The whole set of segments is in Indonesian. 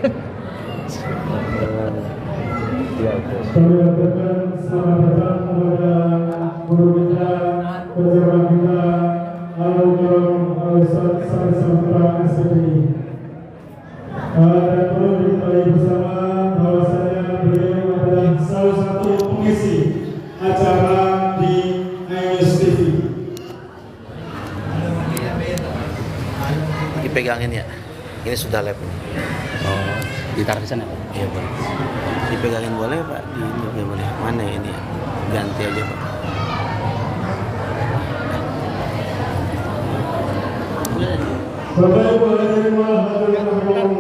Kami katakan selamat datang kepada guru kita, pejabat kita, Al-Mukarram Al-Ustaz Sari Saputra SPDI. Dan perlu diketahui bersama bahwasanya beliau adalah salah satu pengisi acara di iNews TV. Dipegangin ya, ini sudah lab. Oh, ditaruh di sana. Iya Pak. Dipegangin boleh Pak? Di ini nggak boleh. Mana ya ini? Ganti aja Pak. Bapak Ibu hadirin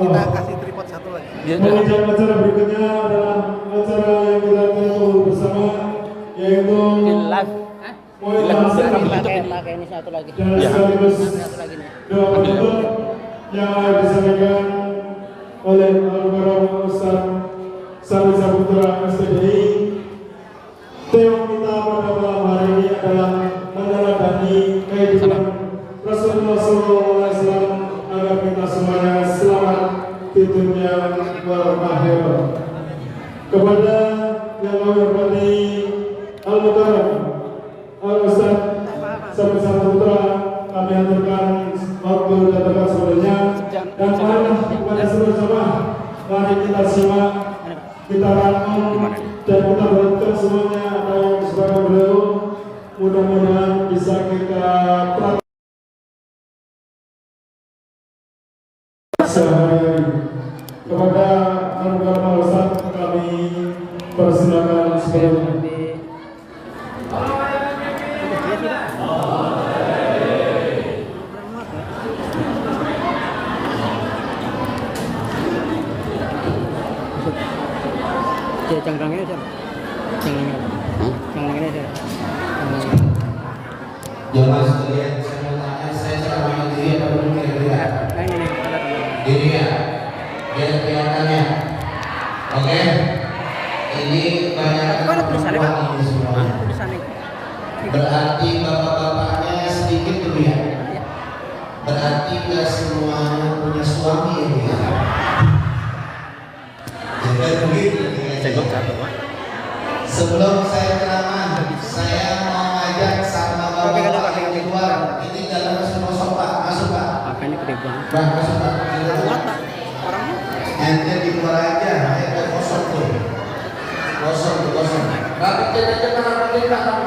Kita kasih tripod satu lagi. Penghujung acara berikutnya adalah acara yang kita tunggu bersama, yaitu pakai ini satu lagi. dan sekaligus Satu lagi nih. doa penutup yang akan disampaikan oleh Al-Mukarram Ustaz Sari Saputra SPDI. Tema kita pada malam hari ini adalah meneladani kehidupan Rasulullah SAW agar kita semuanya selamat di dunia wal akhirat. Kepada yang kami hormati Al-Mukarram Al-Ustaz Sari Saputra, kami aturkan waktu dan tempat sebelumnya, dan marilah kepada seluruh jemaah, mari kita simak, kita rangkum, dan kita berdoa semuanya apa yang disebutkan beliau, mudah-mudahan bisa kita praktikkan sehari-hari. Kepada Al-Mukarram Ustaz kami persilakan sebelumnya. Cangkangnya aja. Cangkangnya. Cangkangnya aja. Jemaah sekalian, saya mau tanya, saya cara panggil diri apa belum kira-kira? Ini. Diri ya, biar kelihatannya. Oke? Ini banyak perempuan ini semua. Berarti bapak-bapaknya sedikit dulu ya? Berarti gak semuanya punya suami ya? Jadi begitu. Sebelum saya ceramah, saya mau ngajak sama bapak-bapak yang di luar. Ini jalan masuk Pak, masuk Pak. Makanya gede banget. Pak, masuk Pak. Ente di luar aja, ente kosong tuh. Kosong. Rapitin aja Pak, rapitin Pak.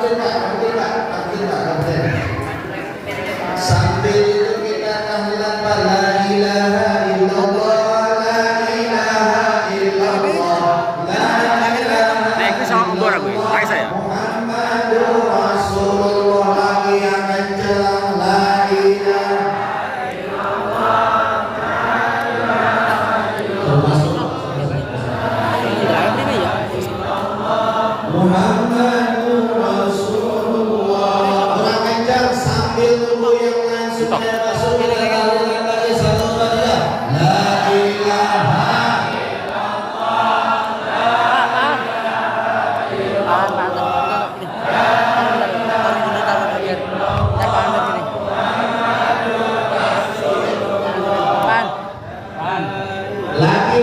Sambil itu kita tahlilan Pak, la ilaha illallah, la ilaha illallah, la Muhammadur Rasulullah, lagi yang kencang, la ilaha illallah, termasuk Muhammadur Rasulullah. Orang kencang sambil nunggu yang lain sudah masuk ke dalam lagi satu saja. La ilaha lagi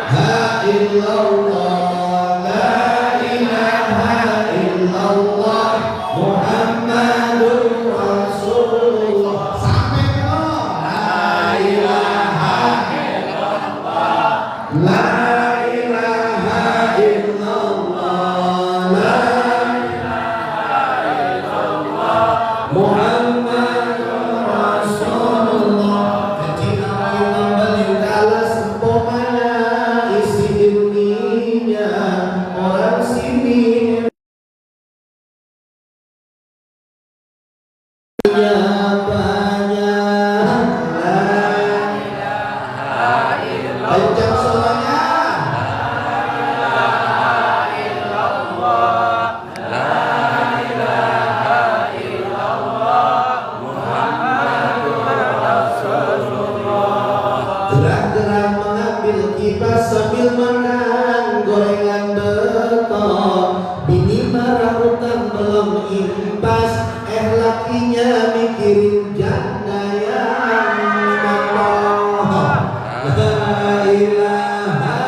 ha illallah, la ilaha illallah, Muhammadur Rasulullah. Sampai ke la ilaha illallah, la ilaha illallah, la ilaha illallah, Muhammadur Rasulullah. Ketika kembali kala sempomanya isi dunia orang sini banyak kencang suaranya. Gerak-gerak mengambil kipas sambil makan gorengan beton. Bini marah utang belum impas, lakinya mikirin janda yang motor. La ilaha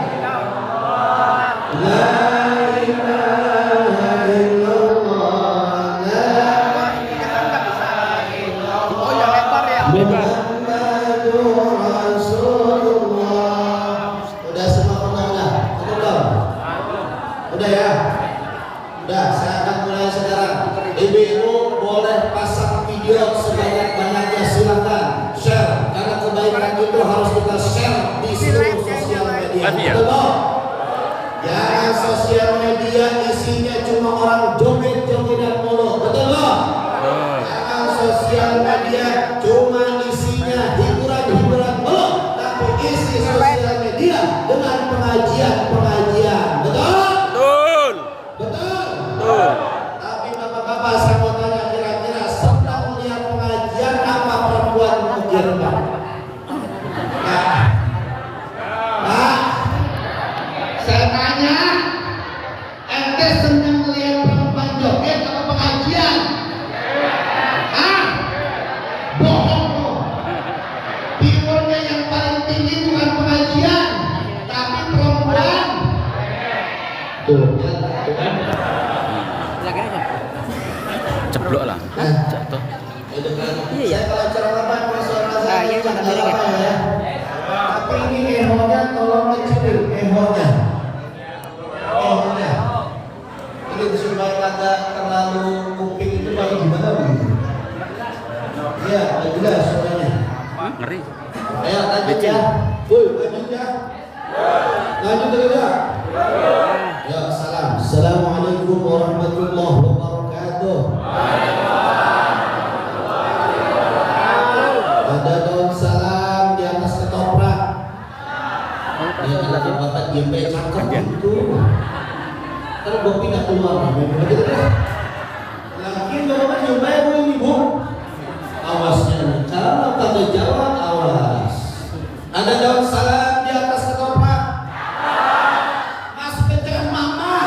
illallah. Muhammadur Rasulullah. Udah semua udah. Betul belum? Udah ya? Udah, saya akan mulai sekarang. Ibu-ibu boleh pasang video sebanyak-banyaknya, silakan share, karena kebaikan itu harus kita share di seluruh sosial media. Betul belum? Jangan sosial media isinya cuma orang joget-jogetan mulu. Betul belum? Jangan sosial media cuma isinya hiburan-hiburan mulu, tapi isi sosial media dengan pengajian-pengajian. Betul? Betul. Tapi bapak-bapak, saya mau tanya, kira-kira sedang melihat pengajian apa perempuan mengukirkan? Nah, saya tanya, ente senang melihat perempuan joget atau pengajian? Hah? Bohong tuh. Viewernya yang paling tinggi bukan pengajian, tapi perempuan. Tuh, kan? Silakan aja. Ceblok lah. Jatuh. Iya. Saya kalau ceramah suara Nah, saya iya, nggak benar, apa ya. Tapi ini ehonya tolong kecilin ehonya. Ehonya. Ini supaya kagak terlalu kuping itu pakai gimana begitu? Iya, nggak jelas suaranya. Ngeri. Ayo lanjut ya. Woi, lanjut ya. Lanjut dulu ya. Ya, salam. Assalamualaikum warahmatullahi wabarakatuh. Ada daun salam di atas ketoprak. Ya, kalau bapak diam baik cakep itu. Ntar gua pindah keluar. Begitu deh. Lagi bapak diam baik bu ini bu. Awasnya, kalau kagak jawab awas. Ada daun salam di atas ketoprak. Masuk ke jalan mama.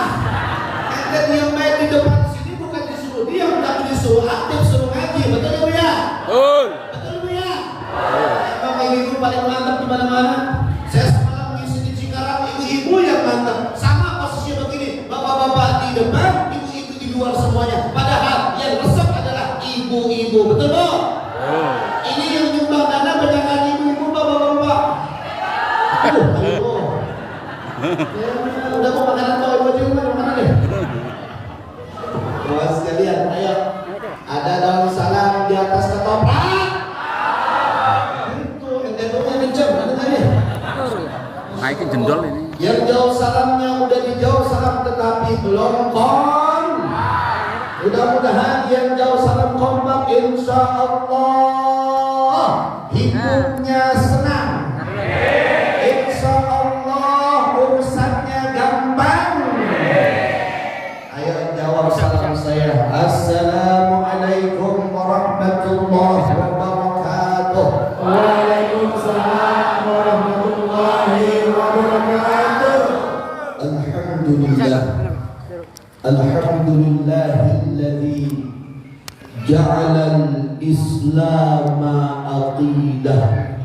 Ente diam baik di depan sini bukan disuruh diam, tapi disuruh aktif, suruh ngaji. Betul ya? Betul bu ya? Emang kayak gitu paling mantap di mana-mana. Saya semalam ngisi di Cikarang, ibu-ibu yang mantap. Sama posisinya begini, bapak-bapak di depan, ibu-ibu di luar semuanya. Padahal yang resep adalah ibu-ibu. Betul bu? Ini yang nyumbang dana banyakan ibu-ibu, bapak-bapak. Aduh. Ya, udah mau makanan kau ibu aja mana deh? Buat sekalian, ayo. Ada daun salam di atas ketoprak. Itu ente punya kenceng, ada tadi. Naikin jendol ini. Yang jauh salamnya udah dijauh salam tetapi belum kon. Mudah-mudahan yang jauh salam kompak, insya Allah hidupnya senang. Insya Allah urusannya gampang. Ayo jawab salam saya. Assalamualaikum warahmatullahi wabarakatuh. Waalaikumsalam warahmatullahi wabarakatuh. Alhamdulillah. Alhamdulillahilladzi ja'alal Islam aqidah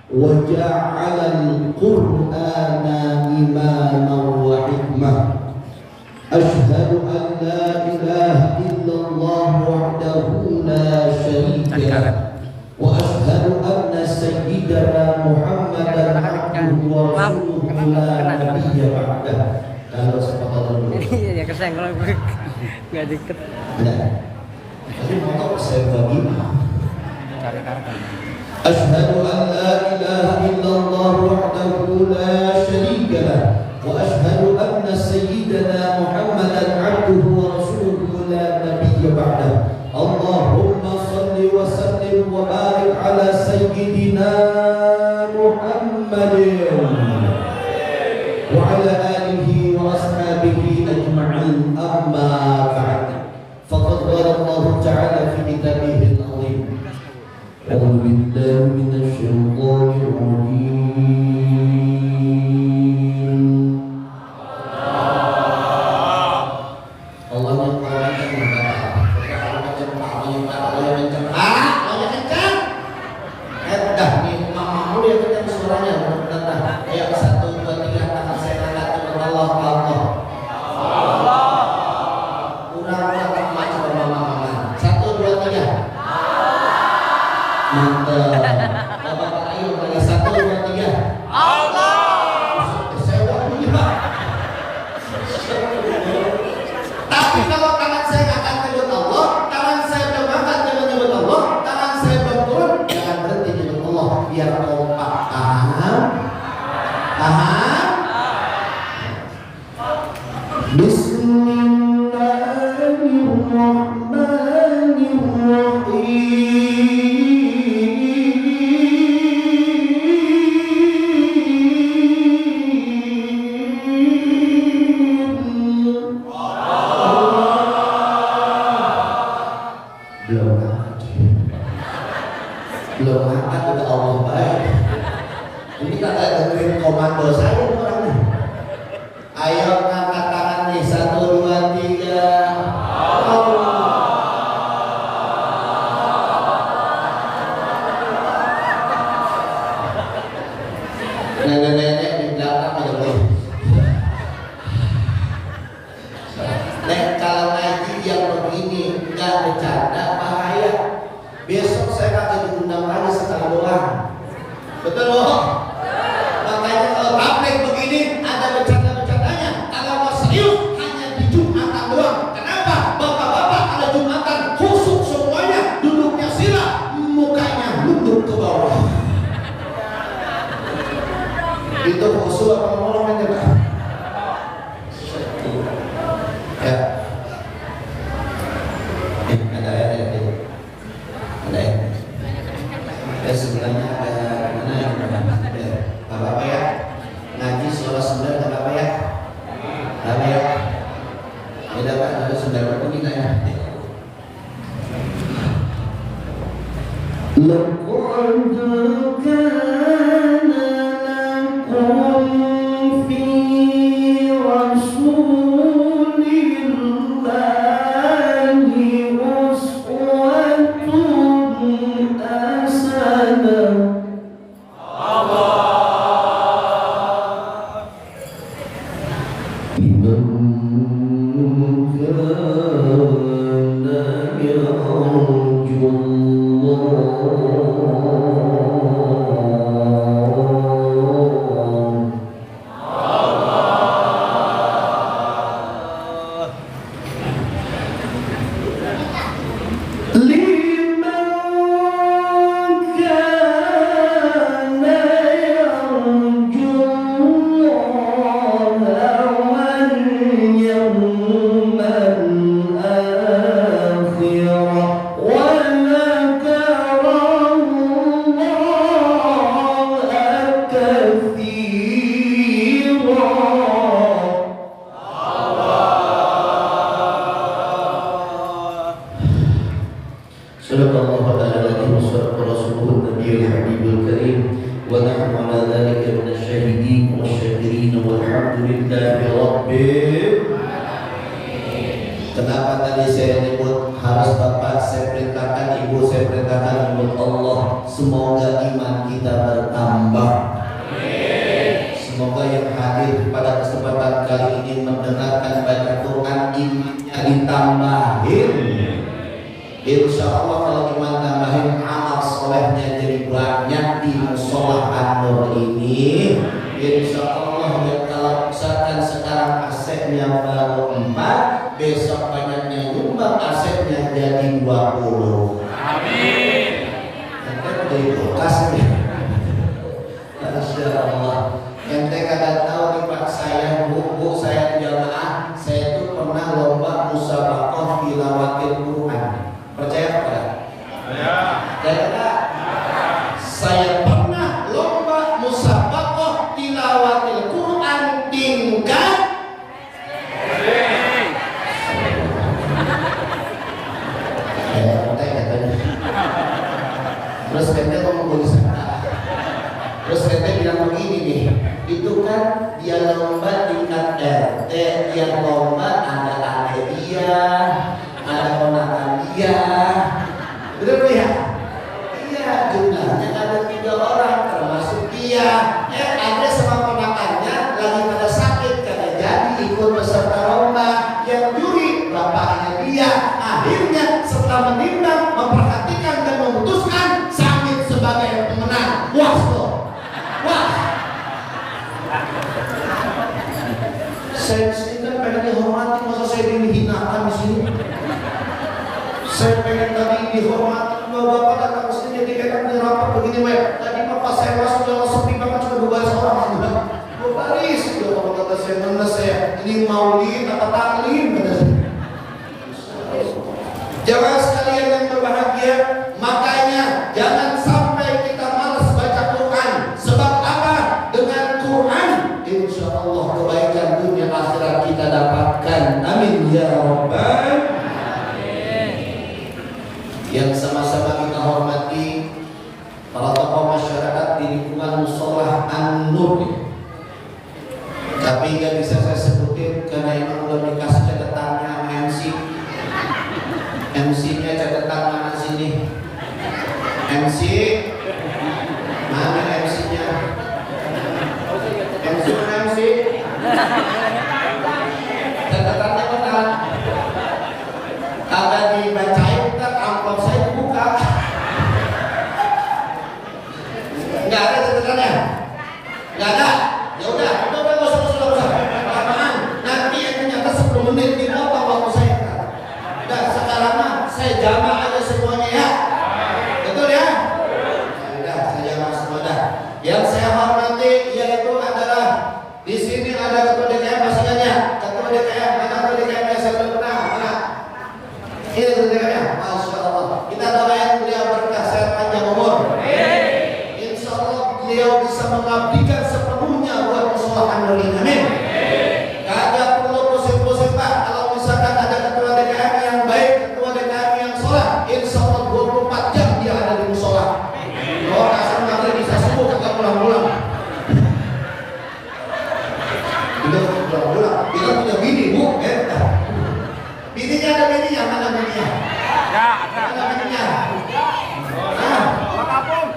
wa ja'alal Qur'ana imaman wa hikmah. Ashhadu an la ilaha illallah wahdahu la syarika lah wa ashhadu anna sayyidana Muhammadan abduhu wa rasuluhu la nabiyya ba'dah. Kalau sepatah dulu. Iya, keseng kalau nggak deket. Nah, tapi motor saya bagi. Cari kartu. Ashhadu an la ilaha illallah wahdahu la syarika lah wa ashhadu anna sayyidana Muhammadan abduhu wa rasuluhu la nabiyya ba'dah. Allahumma salli wa sallim wa barik ala sayyidina Muhammadin wa ala alihi wa ashabihi ajma'in, amma ba'd. Faqad qala Allah ta'ala fi kitabihil 'azim. A'udzu billahi minasy syaithanir rajim. Allah yang mengatakan dah nih mamamu dia kencang suaranya. biar kompak. Paham? Paham? Belum angkat udah Allah baik. Ini kagak dengerin komando saya orang nih. Ayo ngangkat tangan nih, 1, 2, 3. Nenek-nenek di belakang aja boleh. Nek kalau ngaji yang begini nggak bercanda bahaya. Besok saya akan diundang lagi sekali doang. Betul loh? Makanya kalau tablik begini ada bercanda-bercandanya. Kalau mau serius hanya di Jumatan doang. Kenapa? Bapak-bapak ada Jumatan khusyuk semuanya, duduknya sila, mukanya nunduk ke bawah. Itu khusyuk apa ngomong aja Pak? Ya. Ada ya. Ada ya. Ya sebenarnya ada mana yang apa ya? Ngaji suara Sunda apa ya? Apa ya? Beda Pak, ada Sunda berapa kita ya? Laqad kana lakum fi rasulillahi uswatun hasanah. Kenapa tadi saya nyebut harus Bapak saya perintahkan, Ibu saya perintahkan menurut Allah, semoga iman kita bertambah. Semoga yang hadir pada kesempatan kali ini mendengarkan baca Quran imannya ditambahin. Insya Allah kalau iman tambahin, amal solehnya jadi banyak di musola An-Nur ini. Insya Allah ya, kalau misalkan sekarang asetnya baru 4, besok banyaknya nyumbang asetnya jadi 20. Amin. Ente udah ikhlas nih. Masya Allah. Ente kadang tahu nih Pak, saya bu saya jamaah, saya itu pernah lomba musabaqah tilawatil Quran. Percaya apa? Ya. Percaya? Saya pernah lomba musabaqah tilawatil Quran tingkat terus ente ngomong di sana. Terus ente bilang begini nih, itu kan dia lomba tingkat RT, dia lomba ada adik dia, ada ponakan dia, betul ya? Iya, jumlahnya ada 3 orang termasuk dia. Ada sama ponakannya lagi pada sakit, kada jadi ikut peserta lomba. Yang juri bapaknya dia. Akhirnya setelah menimbang, memperhatikan dan memutuskan Samit sebagai pemenang. Wah, wah. Saya sini kan pengen dihormati, masa saya dihinakan di sini? Saya pengen tadi dihormati, bapak datang ke sini jadi kayak rapat begini, tadi bapak saya musola An-Nur. Tapi nggak bisa saya sebutin karena ini belum dikasih catatannya MC. MC-nya catatan mana sini? MC mana MC-nya? MC mana MC? Catatannya benar. Kagak dibacain, ntar amplop saya dibuka. Nggak ada catatannya? Nggak ada? Ya udah, nggak usah. Nanti yang ternyata 10 menit dipotong waktu saya. Dan sekarang mah saya jama aja semuanya ya. Betul ya? Ya udah, saya jama semua dah. Yang saya hormati yaitu adalah di sini ada ketua DKM masih ya? Ketua DKM, mana ketua DKM yang saya belum pernah? Mana? Ini ketua DKM ya? Masya Allah. Kita doain beliau berkah sehat panjang umur. Insya Allah beliau bisa mengabdikan sepenuhnya buat musola An-Nur. Amin. Kagak perlu pusing-pusing Pak. Kalau misalkan ada ketua DKM yang baik, ketua DKM yang sholat, insya Allah 24 jam dia ada di musola. Kalau asal maghrib bisa subuh kagak pulang-pulang. Tidak pulang-pulang. Kita punya bini bu, bininya ada bininya, mana bininya? Ya, ada. Mana bininya?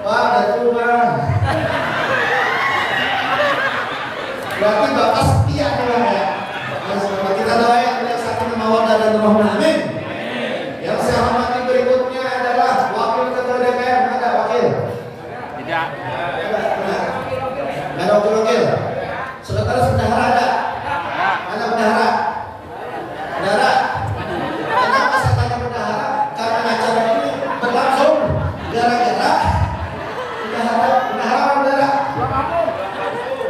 Wah, ada rumah. Berarti bapak setia nih ya. Kita doain beliau sakinah mawaddah dan rahmah. Amin. Yang saya hormati berikutnya adalah wakil ketua DPR. Ada wakil? Tidak. Ada wakil. Sekretaris bendahara ada? Mana bendahara? Bendahara. Kenapa saya tanya bendahara? Karena acara ini berlangsung gara-gara bendahara.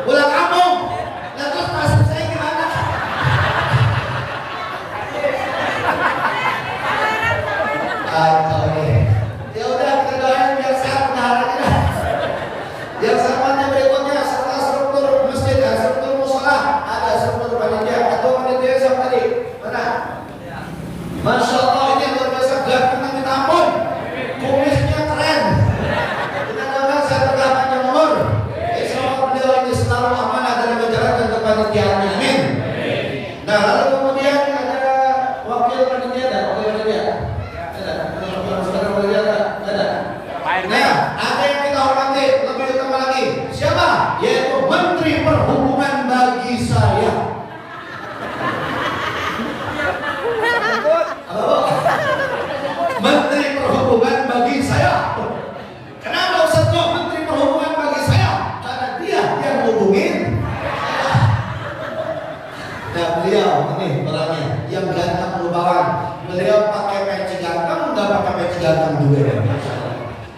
Pulang kampung. Nah terus nasib saya gimana? Ya udah kita doain biar sehat bendaharanya. Yang sama berikutnya setelah struktur masjid, struktur musola, ada struktur panitia. Ketua panitia siapa tadi? Mana? Masya Allah ini luar biasa ganteng minta ampun. Kumisnya keren. Kita doakan sehat tegak panjang umur. Insya Allah beliau ini selalu amanah dalam menjalankan kepanitiaannya. Amin. Nah lalu kemudian ada wakil panitia dan wakil panitia. Ada. Nah, ada yang kita hormati lebih utama lagi. Siapa? Yaitu Menteri Perhubungan bagi saya. Menteri Perhubungan bagi saya. Kenapa Ustaz kok Menteri Perhubungan bagi saya? Karena dia yang hubungin. Nah beliau ini orangnya yang ganteng lupawan. Beliau pakai peci ganteng, nggak pakai peci ganteng juga.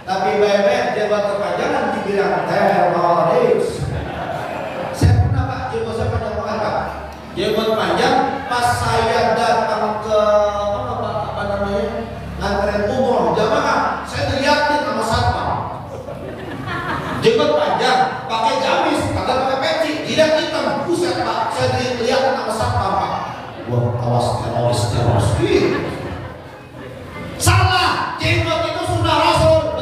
Tapi bebek jabat kepanjangan dibilang teroris. Saya pernah Pak, jenggot saya panjang banget Pak. Jenggot panjang pas saya datang ke apa namanya nganterin umroh jamaah, saya dilihatin sama satpam. Jenggot panjang, pakai gamis, kagak pakai peci, jidat hitam, buset Pak, saya dilihatin sama satpam Pak. Wah, awas teroris. Salah, jenggot itu sunnah Rasul.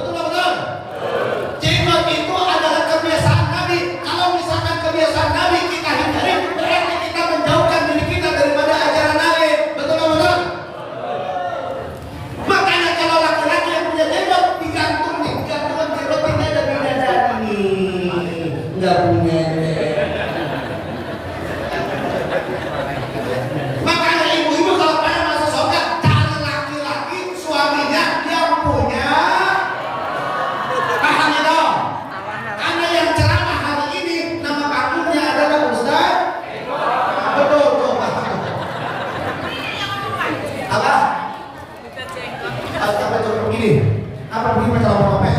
Jenggot itu adalah kebiasaan Nabi. Kalau misalkan kebiasaan Nabi kita hindari, berarti kita menjauhkan diri kita daripada ajaran Nabi. Betul nggak betul? Makanya kalau laki-laki yang punya jenggot digantung nih, gantungan jenggot ini ada bidadari nih, nggak punya. Makanya ibu-ibu kalau pada masa sholat cari laki-laki suaminya yang punya. Paham ya dong? Karena yang ceramah hari ini nama panggungnya adalah Ustaz. Betul tuh. Apa? Apa coba begini? Apa begini kalau apa?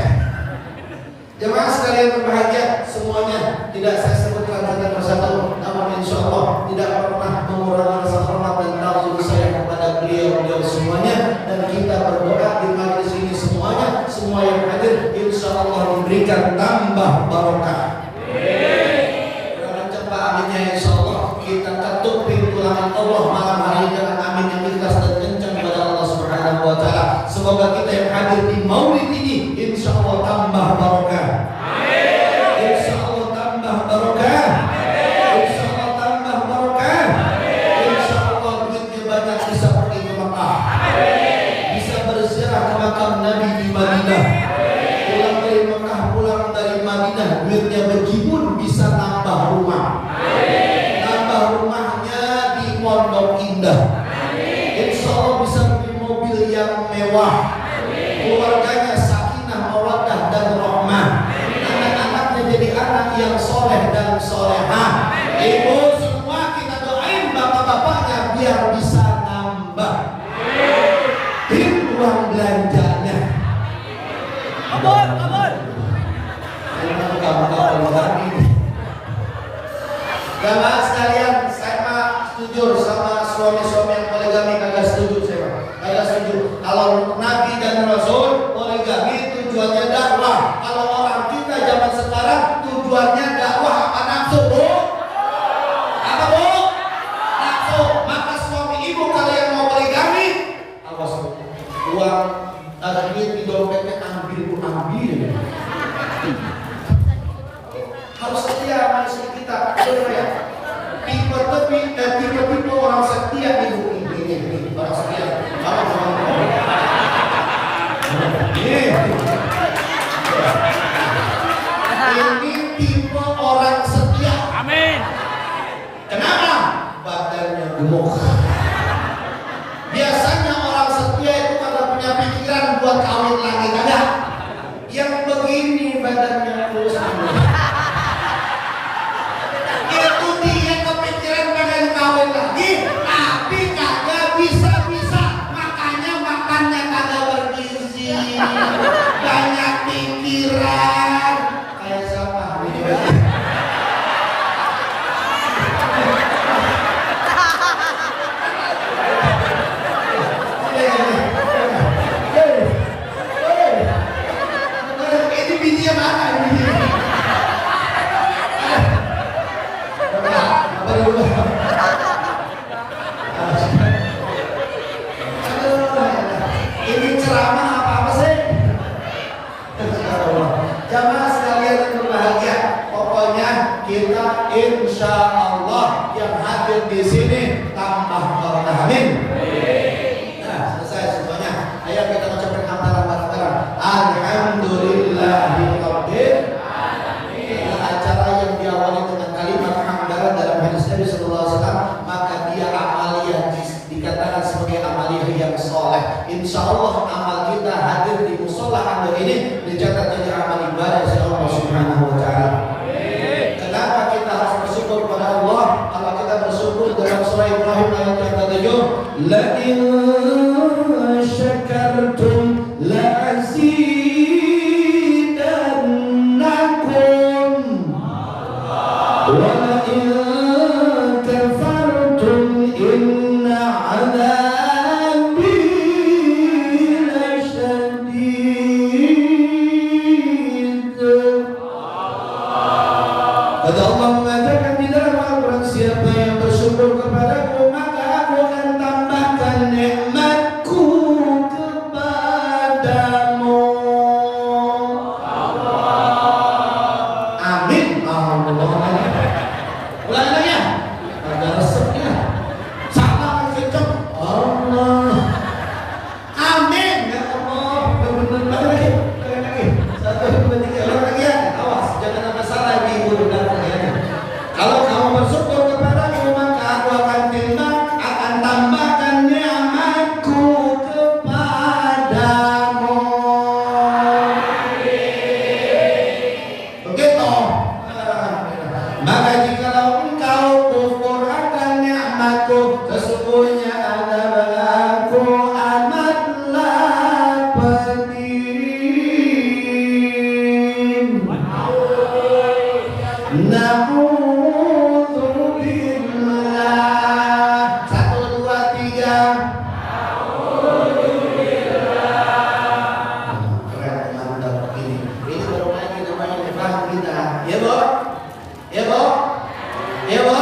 Jemaah sekalian berbahagia semuanya, tidak saya sebutkan satu persatu, namun insya Allah tidak pernah mengurangi rasa hormat dan ta'zim saya kepada beliau semuanya, dan kita berdoa di majelis ini semuanya, semua yang hadir insya Allah memberikan tambah barokah. Dengan cepat aminnya insya Allah kita ketuk pintu langit Allah malam hari dengan amin yang ikhlas dan kencang kepada Allah Subhanahu wa Ta'ala. Semoga kita yang hadir di maulid ini insya Allah tambah barokah. Insya indah. Insya Allah bisa beli mobil yang mewah. Keluarganya sakinah, mawaddah dan rahmah. Anak-anaknya jadi anak yang soleh dan solehah. Ibu semua kita doain bapak-bapaknya biar bisa nambah uang belanjanya. Kabur, kabur. Jamaah sekalian, saya mah setuju sama suami-suami yang poligami, kagak setuju saya mah. Kagak setuju. Kalau Nabi dan Rasul poligami tujuannya dakwah. Kalau orang kita zaman sekarang tujuannya dakwah apa nafsu, Bu? Apa, Bu? Nafsu. Maka suami ibu kalau yang mau poligami, awas Bu. Uang ada duit di dompetnya ambil Bu, ambil. Harus setia sama istri kita, benar ya? Tipe orang setia ibu ini orang setia. Ini tipe orang setia. Amin. Kenapa? Badannya gemuk. Biasanya orang setia itu kalau punya pikiran buat kawin lagi, kagak. Yang begini badannya kurus. Itu dia kepikiran pengen kawin lagi, tapi kagak bisa-bisa. Makanya makannya kagak bergizi, banyak pikiran. Kayak siapa? Ini bininya mana ini? Ini ceramah apa sih? Jamaah sekalian yang berbahagia, pokoknya kita insya Allah yang hadir di sini tambah berkah. Amin. Nah, selesai semuanya. Ayo kita ucapkan hamdalah bareng-bareng. Alhamdulillahirabbil alamin. Acara yang diawali dengan kalimat hamdalah dalam hadis Nabi sallallahu alaihi wasallam, maka dia amaliyah dikatakan sebagai amaliyah yang soleh. Insya Allah amal kita hadir di musola anda ini dicatat jadi amal ibadah oleh Allah Subhanahu wa taala. Kenapa kita harus bersyukur kepada Allah? Kalau kita bersyukur dalam surah Ibrahim ayat yang ke-7, la in syakartum la azidannakum wa la in kafartum inna 'adzabi lasyadid. Kata Allah mengatakan di dalam Al-Quran, siapa yang bersyukur kepadaku maka aku akan tambahkan nikmatku kepadamu. Amin. Amin. Ulangi lagi ya. Ada resepnya. Sama kenceng. Allah. Amin. Ya Allah. Benar-benar lagi. Satu, dua, tiga. Ulangi lagi ya. Awas, jangan ada salah ibu dan ayah. Kalau kamu bersyukur kepadaku maka aku akan tambahkan nikmatku kepadamu. Begitu. Maka jikalau engkau kufur akan nikmatku, sesungguhnya azabku amatlah pedih. Na'udzubillah. 1, 2, 3. Keren, mantap ini. Ini baru lagi namanya Ibrahim kita. Ya, Bu? Ya, Bu? Ya, Bu?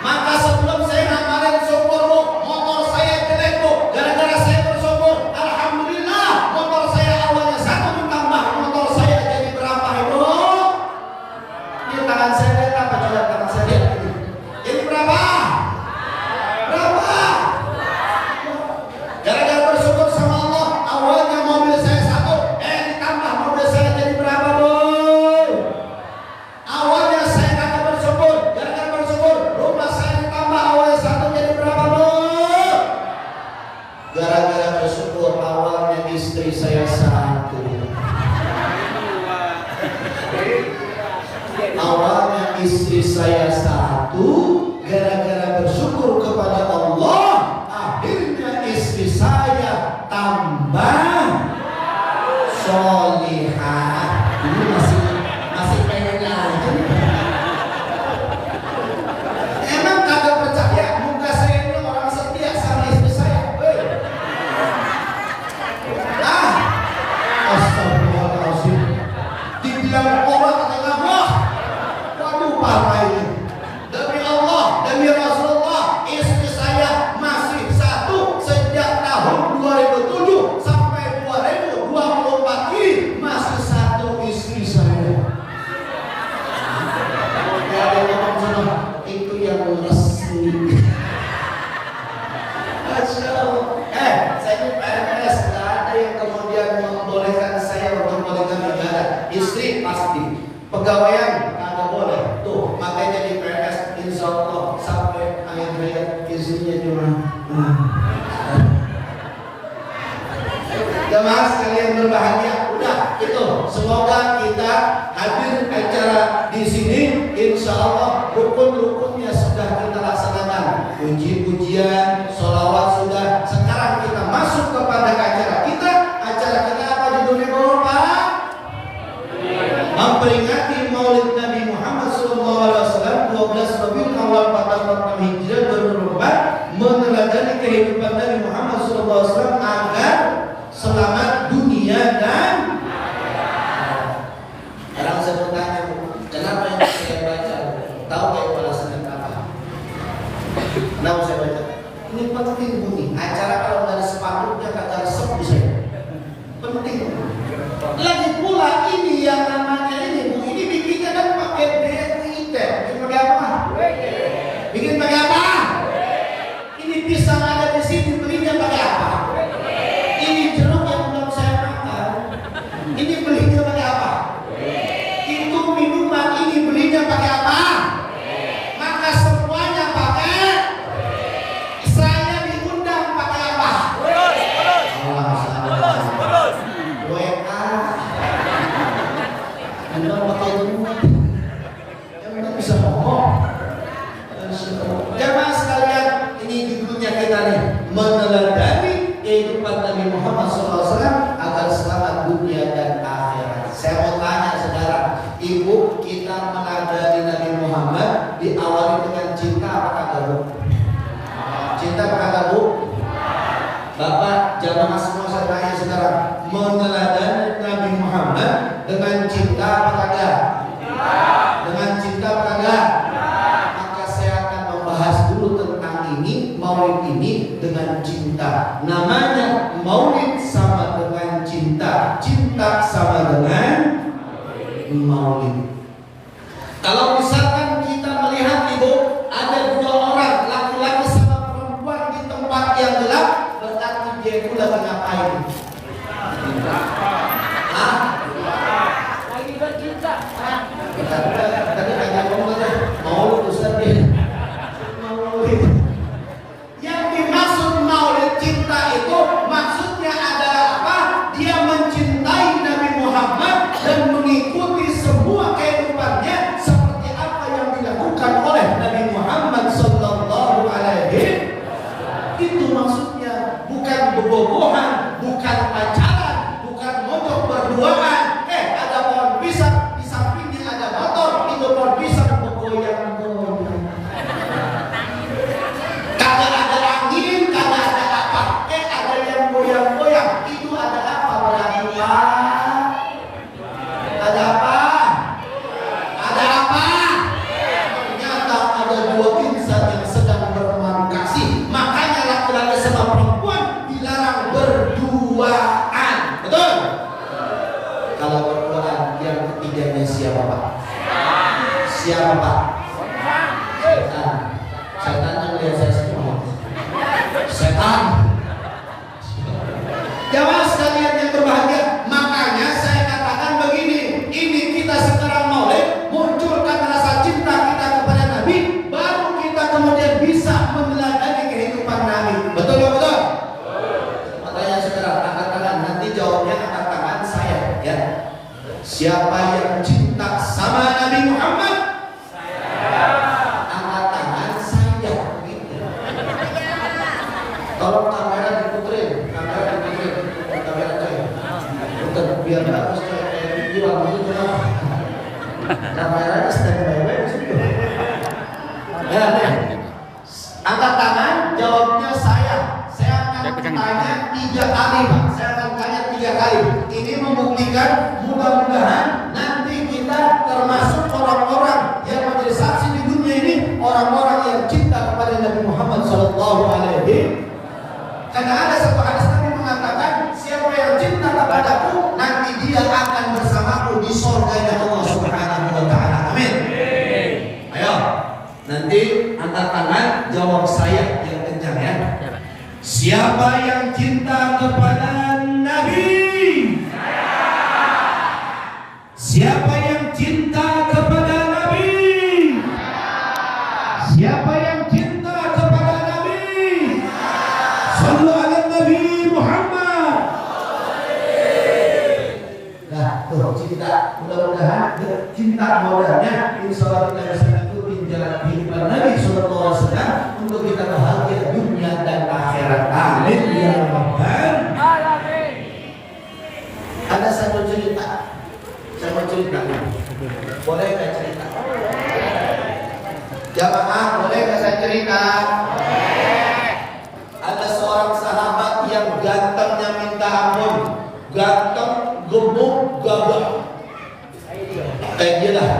Maka sebelum saya ngamalin syukur, Bu, motor saya jelek, Bu. Gara-gara saya bersyukur, alhamdulillah, motor saya awalnya 1 ditambah motor saya jadi berapa, Ibu? Ini tangan saya lihat apa? Coba tangan saya lihat ini. Ini berapa? Berapa? Gara-gara bersyukur sama Allah, awalnya mobil saya 1, ditambah mobil saya jadi berapa, Bu? Awalnya saya kagak bersyukur, gara-gara bersyukur rumah saya ditambah awalnya 1 jadi berapa, Bu? istri saya satu, gara-gara bersyukur kepada Allah, akhirnya istri saya tambah solihah. Ini masih pengen aja. Emang kagak percaya muka saya ini orang setia sama istri saya? Astagfirullahaladzim. Dibilang orang tengah wah, waduh parah ini. Demi Allah, demi Rasulullah, istri saya masih satu sejak tahun 2007 sampai 2024 ini masih satu istri saya. Ada yang ngomong sana, itu yang resmi. Masya Allah. Saya ini PNS, nggak ada yang kemudian membolehkan saya untuk melakukan ibadah. Istri pasti, pegawaian nggak boleh. Tuh, makanya di PNS insya Allah sampai akhir hayat istrinya cuma jemaah sekalian berbahagia. Udah itu, semoga kita hadir acara di sini. Insya Allah rukun-rukunnya sudah kita laksanakan, puji-pujian, sholawat sudah. Sekarang kita masuk kepada acara kita. Acara kita apa judulnya Bapak? Memperingati Maulid Nabi Muhammad SAW 12 Rabiul Awal 1446 Hijriah 2024, meneladani kehidupan Nabi Muhammad SAW agar selamat dunia dan sekarang saya bertanya, kenapa yang saya baca? Tahu nggak alasannya apa? Kenapa saya baca? Ini penting bunyi. Acara kalau nggak ada sepatutnya kata resep saya. Penting. Lagi pula ini yang namanya ini bu, ini bikinnya kan pakai BNIT. Bikin pakai apa? Bikin pakai apa? Ini pisang ada di sini, belinya pakai apa? Ini jeruk yang belum saya makan, ini belinya pakai apa? Itu minuman ini belinya pakai apa? Maka semuanya pakai. Saya diundang pakai apa? WA. Anda pakai rumah. Yang bisa ngomong. Jemaah sekalian, ini judulnya kita nih, meneladani kehidupan Nabi Muhammad SAW agar selamat dunia dan akhirat. Saya mau tanya saudara, ibu, kita meneladani Nabi Muhammad diawali dengan cinta apa kagak bu? Cinta apa kagak bu? Bapak, jamaah semua saya tanya saudara, meneladani Nabi Muhammad dengan cinta apa kagak? Dengan cinta apa kagak? Maka saya akan membahas dulu tentang ini, maulid ini dengan cinta. Namanya maulid sama dengan cinta, cinta sama dengan maulid. Kalau misalkan kita melihat ibu, ada dua orang, laki-laki sama perempuan di tempat yang gelap, berarti dia itu lagi ngapain? Lagi bercinta. Tadi hanya ngomong maulid Ustaz ya. Maulid. Yang dimaksud maulid cinta itu maksudnya adalah apa? Dia mencintai Nabi Muhammad dan mengikuti semua kehidupannya seperti apa yang dilakukan oleh Nabi Muhammad sallallahu alaihi. Itu maksudnya, bukan bebobohan, bukan pacaran, bukan motor berduaan. Ada pohon pisang, di sampingnya ada motor, itu pohon pisang bergoyang-goyang. Kagak ada angin, kagak ada apa. Ada yang goyang-goyang. Itu ada apa berarti Pak? Ada apa? Ada apa? Ternyata ada dua insan yang sedang bermadu kasih. Makanya laki-laki sama perempuan dilarang berduaan. Betul? Kalau berduaan, yang ketiganya siapa Pak? Siapa Pak? Setan. Setan yang lihat saya semua. Setan. Jamaah sekalian yang berbahagia, makanya saya katakan begini, ini kita sekarang maulid, munculkan rasa cinta kita kepada Nabi, baru kita kemudian bisa meneladani kehidupan Nabi. Betul ya betul? Makanya saudara, angkat tangan, nanti jawabnya angkat tangan saya ya. Siapa yang cinta sama Nabi Muhammad? Kamera standby di situ. Ya, nih. Angkat tangan, jawabnya saya. Saya akan tanya 3 kali, Pak. Saya akan tanya 3 kali. Ini membuktikan mudah-mudahan nanti kita termasuk orang-orang yang menjadi saksi di dunia ini, orang-orang yang cinta kepada Nabi Muhammad SAW. Karena ada satu hadis Nabi mengatakan, siapa yang cinta kepadaku, nanti dia akan bersamaku di surga Allah Subhanahu wa taala. Amin. Ayo, nanti angkat tangan, jawab saya yang kencang ya. Siapa yang cinta kepada Nabi? Siapa yang cinta kepada Nabi? Siapa yang cinta kepada Nabi? Sallu ala Nabi Muhammad. Nah, tuh cinta. Mudah-mudahan cinta modalnya insya Allah kita bisa ikutin jalan kehidupan Nabi Sallallahu Alaihi Wasallam untuk kita bahagia dunia dan akhirat. Amin ya rabbal alamin. Ada satu cerita. Saya mau cerita. Boleh nggak cerita? Jamaah, boleh nggak saya cerita? Ada seorang sahabat yang gantengnya minta ampun, ganteng, gemuk, gagah. Kayak dia lah.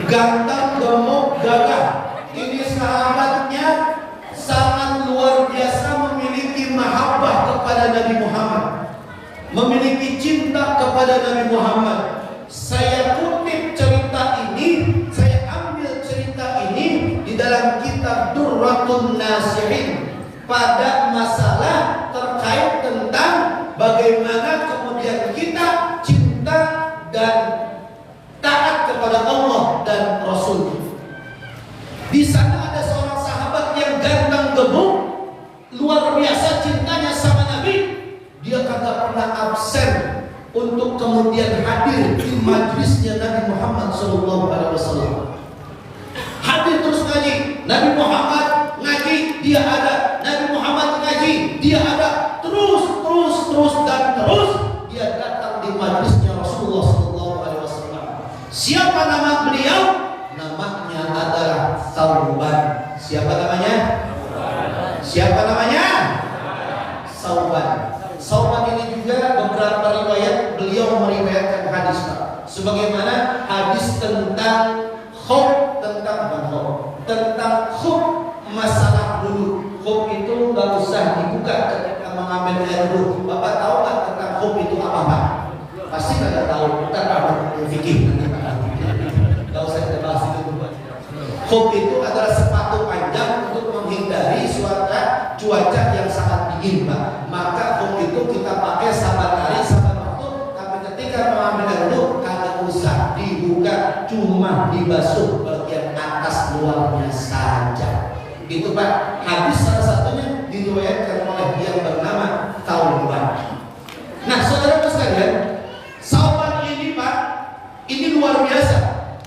Ganteng, gemuk, gagah. Ini sahabatnya sangat luar biasa, memiliki mahabbah kepada Nabi Muhammad, memiliki cinta kepada Nabi Muhammad. Saya kutip cerita ini, saya ambil cerita ini di dalam kitab Durratun Nasihin pada masalah terkait tentang bagaimana kemudian kita cinta dan taat kepada Allah dan Rasul. Di sana ada seorang sahabat yang ganteng gemuk, luar biasa cintanya sama Nabi. Dia kagak pernah absen untuk kemudian hadir di majlisnya Nabi Muhammad SAW. Hadir terus ngaji. Nabi Muhammad ngaji, dia ada. Nabi Muhammad ngaji, dia ada. Terus dan terus dia datang di majlisnya Rasulullah SAW. Siapa nama beliau? Namanya adalah Sauban. Siapa namanya? Siapa namanya? Sauban. Sauban ini juga beberapa riwayat beliau meriwayatkan hadis, Pak. Sebagaimana hadis tentang khuf, tentang khuf masalah dulu. Khuf itu nggak usah dibuka ketika mengambil air dulu. Bapak tahu nggak tentang khuf itu apa, Pak? Pasti nggak tahu. Kita tahu fikih. Nggak usah kita bahas itu. Khuf itu adalah sepatu panjang untuk menghindari cuaca yang sangat dingin, Pak. Maka khuf itu kita pakai sahabat hari, sahabat waktu. Tapi ketika mengambil air dulu, kagak usah dibuka, cuma dibasuh bagian atas luarnya saja. Itu, Pak. Hadis salah satunya diriwayatkan oleh yang bernama Sauban. Nah, saudara sekalian, Sauban ini, Pak, ini luar biasa.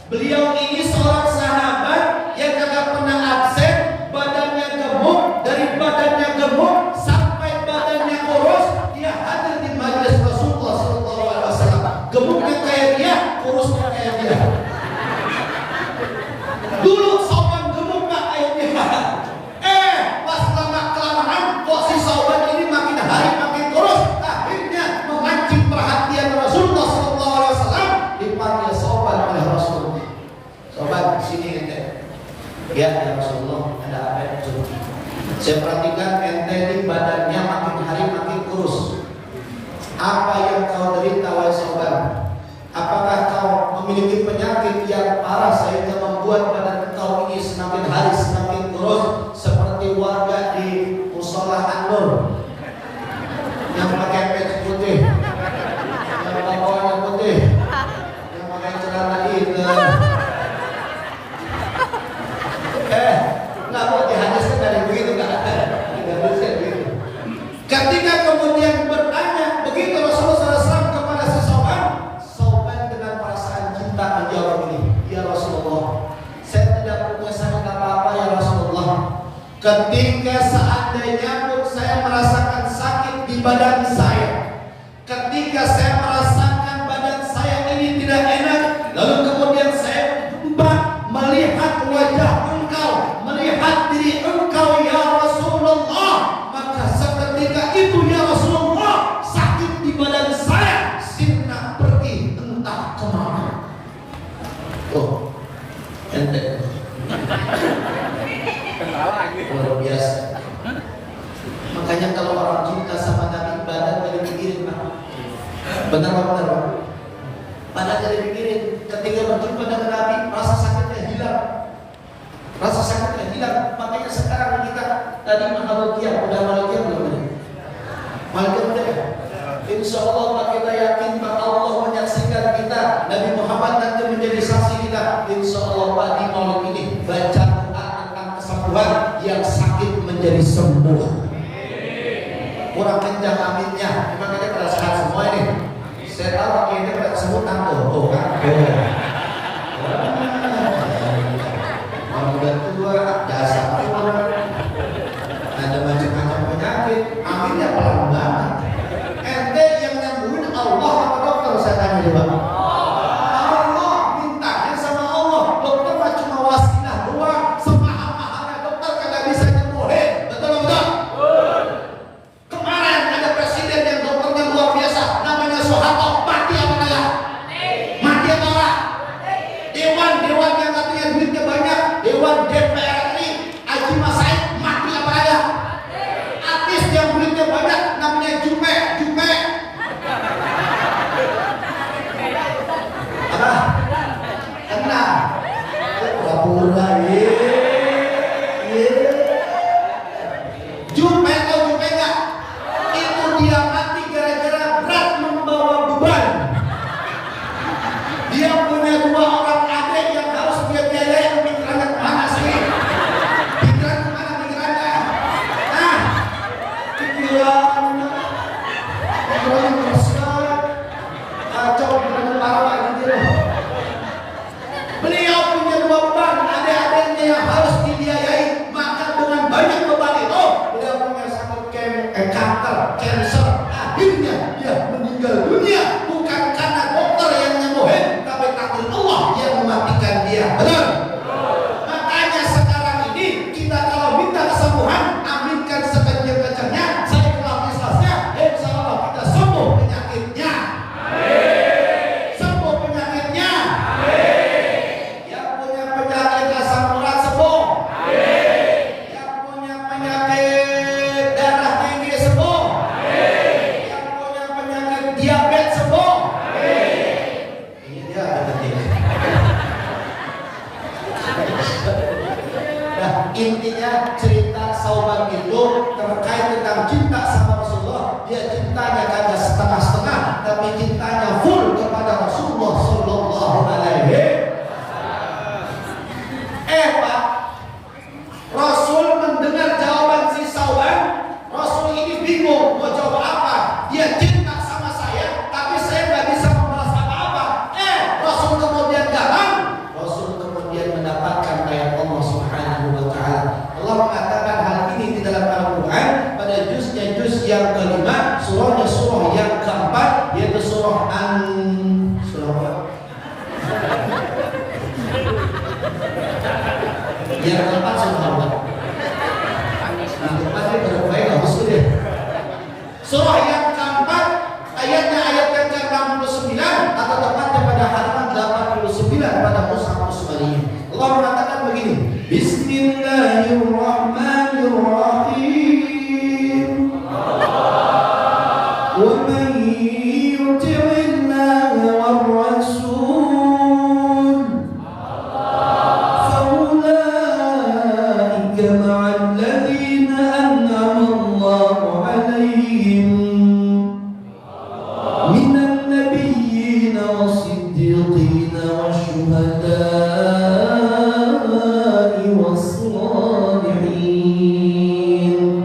Beliau ini seorang sahabat yang kagak pernah absen, badannya gemuk, dari badannya gemuk sampai badannya kurus, dia hadir di majelis Rasulullah SAW. Gemuknya kayak dia, kurusnya kayak dia. Dulu Sauban gemuk, Pak, akhirnya. Pas lama-kelamaan, kok si Sauban ini makin hari makin kurus, akhirnya memancing perhatian Rasulullah SAW. Dipanggil Sauban oleh Rasulullah. Sobat, sini ente. Ya Rasulullah, ada apa yang terjadi? Saya perhatikan ente ini badannya makin hari makin kurus. Apa yang kau derita, wahai Sauban? Apakah kau memiliki penyakit yang parah sehingga membuat badan kau ini semakin hari semakin kurus seperti warga di Musola An-Nur yang pakai peci putih, yang bawahnya putih, yang pakai celana hitam? Nggak mau dihadiskan dari begitu, nggak ada. Ketika kemudian bertanya begitu Rasulullah SAW kepada si Sauban, Sauban dengan perasaan cinta menjawab ini, ya Rasulullah, saya tidak punya sakit apa-apa ya Rasulullah. Ketika seandainya pun saya merasakan sakit di badan saya, ketika saya merasakan Benar Pak, benar Pak. Pada jadi pikirin, ketika berjumpa dengan Nabi, rasa sakitnya hilang. Rasa sakitnya hilang. Makanya sekarang kita tadi Malakiyah, udah Malakiyah belum ini? Malakiyah udah ya? Insya Allah Pak, kita yakin Pak, Allah menyaksikan kita. Nabi Muhammad nanti menjadi saksi kita. Insya Allah Pak, di malam ini baca doa tentang kesembuhan yang sakit menjadi sembuh. Kurang kencang aminnya. Memang kita pada sehat semua ini. Saya tahu akhirnya pada kesemutan tuh kan. Orang udah tua, dasar ada macam-macam penyakit. Aminnya pelan banget. Ente yang nyembuhin Allah apa dokter? Saya tanya coba. Allah, mintanya sama Allah. Dokter mah cuma wasilah doang. Semahal-mahalnya dokter kagak bisa nyembuhin. Betul betul? Kemarin ada presiden yang dokternya luar biasa, namanya Soeharto. Mati apa enggak? Mati apa enggak? Dewan yang katanya duitnya banyak, Dewan DPR ini Haji Mas Said, mati apa enggak? Artis yang duitnya banyak, namanya Jupe. Apa? Kena. Pura-pura Jupe atau Jupe enggak? Itu dia mati gara-gara berat membawa beban. Dia punya 2 orang adik yang harus dia biayai. Pikirannya kemana sih? Pikiran kemana pikirannya? Nah, pikirannya besar, kacau dengan parah gitu loh. Beliau punya 2 beban, adik-adiknya yang harus dibiayai. Maka dengan banyak beban itu, beliau punya satu kanker, cancer. Akhirnya dia meninggal dunia. Bukan karena dokter yang nyembuhin, tapi takdir Allah yang mematikan dia. Benar? Makanya sekarang ini kita kalau minta kesembuhan, aminkan sekencang-kencangnya. Saya kenal ikhlasnya, insya Allah kita sembuh penyakitnya. Sembuh penyakitnya. Yang punya penyakit asam urat sembuh. Yang punya penyakit darah tinggi sembuh. Yang punya penyakit diabetes sembuh. Ini dia penting. Nah, intinya cerita Sauban itu terkait tentang cinta sama Rasulullah. Dia cintanya kagak setengah-setengah, tapi cintanya full kepada Rasulullah Sallallahu Alaihi. Pak, Rasul mendengar jawaban si Sauban. Rasul ini bingung mau jawab apa. Dia cinta sama saya, tapi saya nggak bisa membalas apa-apa. Rasul kemudian garam. Rasul kemudian mendapatkan ayat Allah Subhanahu wa Ta'ala. Allah mengatakan hal ini di dalam Al-Quran pada juznya juz yang kelima, surahnya surah yang keempat, yaitu surah surah apa? Yang keempat surah apa? Yang keempat ini berbaik bagus deh. Surah yang keempat, ayatnya ayat yang ke-69 atau tepatnya pada halaman 89 pada mushaf Usmaniyah. Allah mengatakan begini, Bismillahirrahmanirrahim. Wa man yuti'illaha war rasul fa ulaika ma'al ladzina an'ama Allahu 'alaihim minan nabiyyin was-siddiqin wasyuhada'i was-salihin.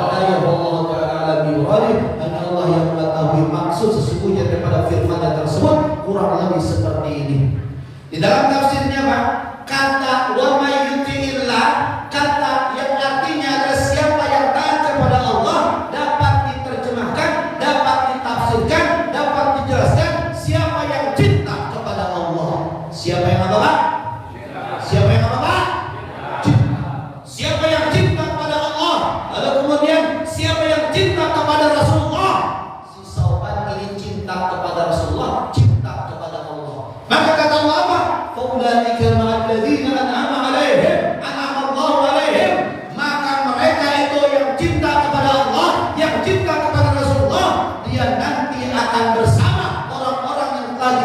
Kata Allah Ta'ala biwalih, karena Allah yang mengetahui maksud sesungguhnya daripada firman tersebut kurang lebih seperti ini. Di dalam tafsirnya Pak, kata wa may yuti'illah, kata yang artinya adalah siapa yang taat kepada Allah, dapat diterjemahkan, dapat ditafsirkan, dapat dijelaskan siapa yang cinta kepada Allah. Siapa yang apa Pak? Siapa yang apa Pak? Cinta. Siapa yang cinta kepada Allah? Lalu kemudian siapa yang cinta kepada Rasulullah? Si Sauban ini cinta kepada Rasulullah, cinta kepada Allah. Maka kata Allah apa? Faulaika ma'al ladzina an'ama 'alaihim, an'ama Allahu 'alaihim. Maka mereka itu yang cinta kepada Allah, yang cinta kepada Rasulullah, dia nanti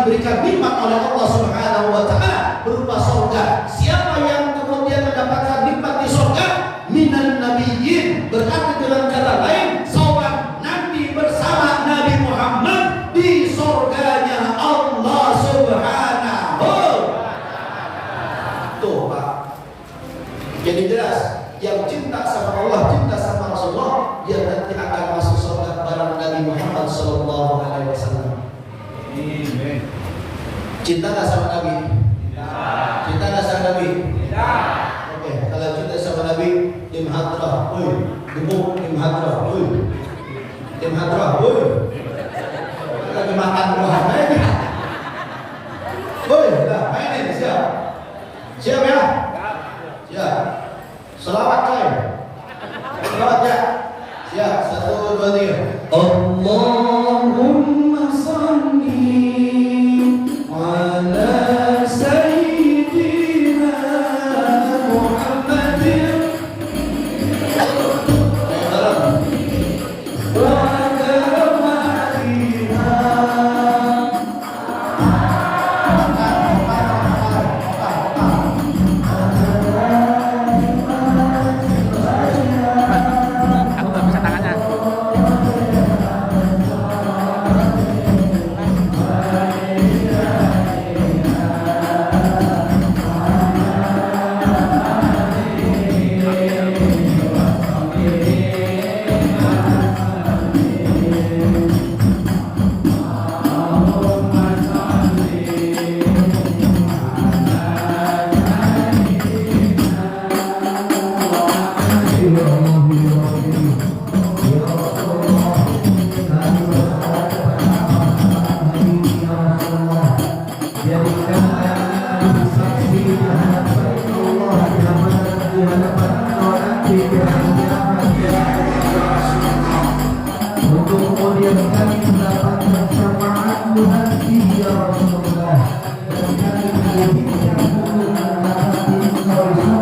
diberikan nikmat oleh Allah Subhanahu wa taala berupa surga. Siapa yang kemudian mendapatkan nikmat di surga? Minan nabiyyin, berarti dengan kata lain seorang nabi bersama Nabi Muhammad di surganya Allah Subhanahu. Tuh Pak, jadi jelas yang cinta sama Allah, cinta sama Rasulullah, dia nanti akan masuk surga bareng Nabi Muhammad sallallahu alaihi wasallam. Amin. Cinta nggak sama Nabi? Cinta nggak sama Nabi? Oke, kalau cinta sama Nabi, tim hadrah, gemuk tim hadrah, tim hadrah, lagi makan buah, dah mainin siap, siap ya, siap, selawat coy, selawat ya, siap, 1, 2, 3, Allahumma salli ala sayyidina Muhammadin wa Aku nggak bisa tangannya. untuk kemudian kami mendapatkan syafaat hati ya Rasulullah dan kami menjadikan hati ya Rasulullah.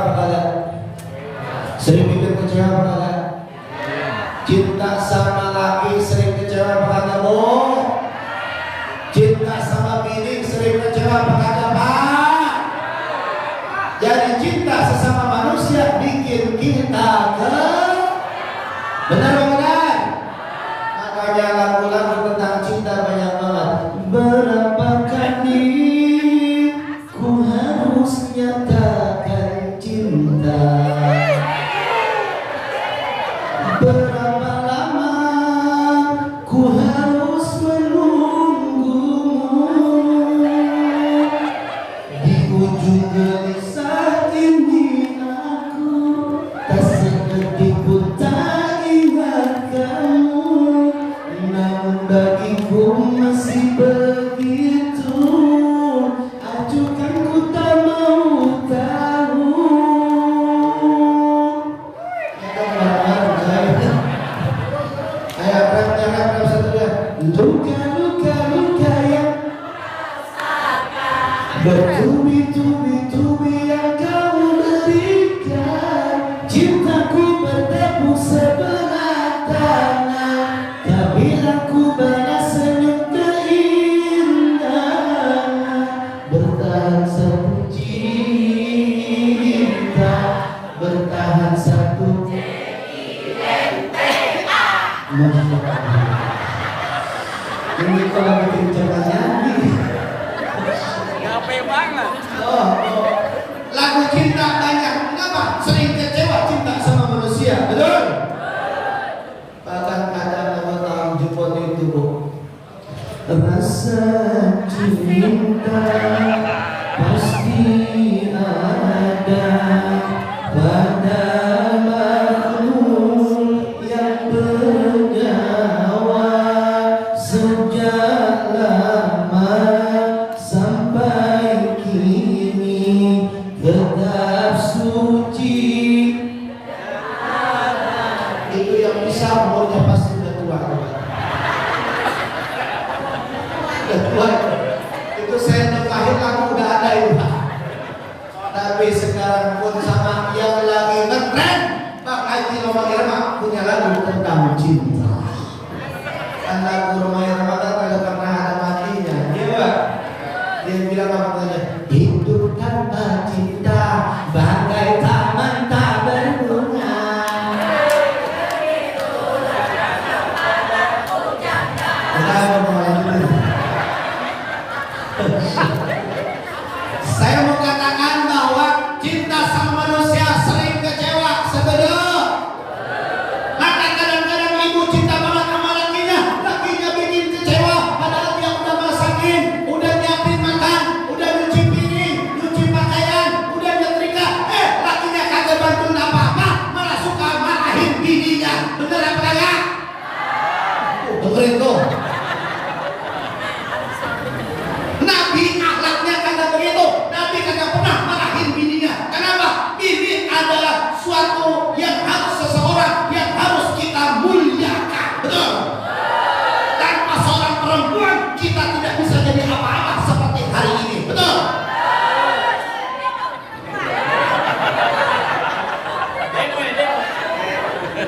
apa kagak? Sering bikin kecewa apa kagak? Cinta sama laki sering kecewa apa kagak, Bu? Cinta sama bini sering kecewa apa kagak, Pak? Jadi cinta sesama manusia bikin kita benar benar. Makanya lagu-lagu tentang cinta banyak banget. Berapa kali ku harus nyatakan cinta? Berapa lama ku harus menunggumu? Di ujung gelisah ini aku tak sedetik pun tak ingat kamu, namun bagiku masih begitu acuhkan ku tak mau tahu. Ayo rap satu ya. Luka-luka yang bertubi-tubi yang kau berikan, cintaku bertepuk sebelah tangan, tak bilang ku balas senyum keindahan. Bertahan satu cinta, bertahan satu ini kalau bikin coba nyanyi. Gape banget. Lagu cinta banyak. Kenapa? Sering kecewa cinta sama manusia. Betul? Bahkan kadang orang jemput itu, Bu. Rasa cinta pasti ada pada makhluk yang bernyawa sejak lama sampai kini tetap suci. Itu yang bisa umurnya pasti udah tua. Udah tua. Itu saya nikahin lagu udah ada itu, Pak. Tapi sekarang pun sama yang lagi ngetren, Pak Haji Roma Irama punya lagu tentang cinta. Kan lagu Roma Irama kan ada pernah ada matinya, iya Pak. Dia bilang apa katanya? Hidup tanpa cinta bagai taman tak berbunga. Kenapa mau lanjutin? Saya mau katakan bahwa cinta sama manusia sering kecewa, sebetul. Maka kadang-kadang ibu cinta banget sama lakinya bikin kecewa, padahal dia udah masakin, udah nyiapin makan, udah nyuci piring, nyuci pakaian, udah nyetrika, lakinya kagak bantuin apa-apa, malah suka marahin bininya. Bener apa kagak? Dengerin tuh. Nabi akhlaknya kagak begitu. Nabi kagak pernah marahin bininya. Kenapa? Ini adalah suatu yang harus seseorang yang harus kita muliakan. Betul? Tanpa seorang perempuan kita tidak bisa jadi apa-apa seperti hari ini. Betul?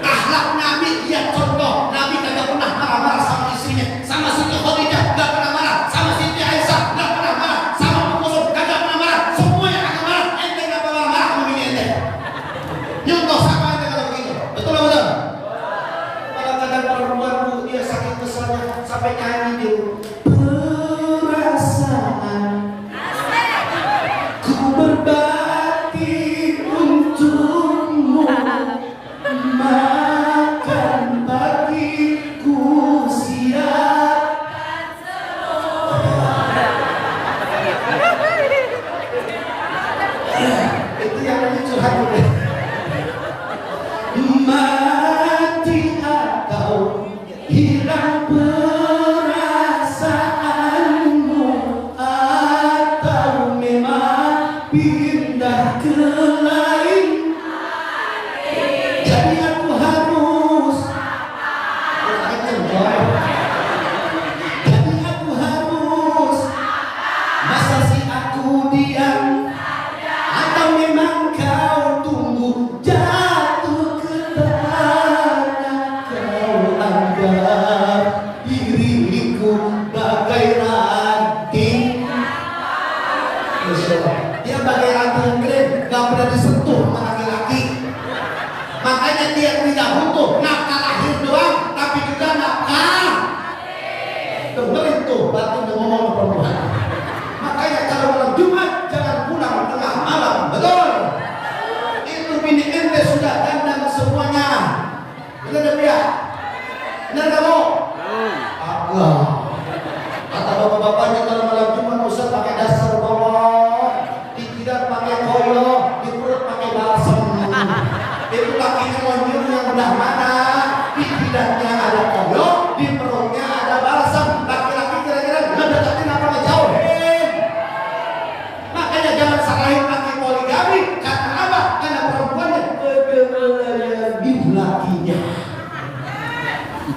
Akhlak Nabi, lihat contoh. Nabi kagak pernah marah-marah sama istrinya. Sama Siti Khadijah gak pernah marah. Sama Siti Aisyah gak pernah marah. Sama Ummu kagak pernah marah. Semuanya kagak marah. Ente gak pernah marah sama bini ente. Nyontoh sama ente kalau begitu. Betul atau betul? Kalau kadang perempuan Bu, dia sakit keselnya sampai nyanyi dia. Perasaan ku berbakti untukmu, makan pagiku siap. Itu yang curhat udah. Mati atau hilang perasaanmu, atau memang pindah ke lain. Jadi aku harus masa sih aku diam, atau memang kau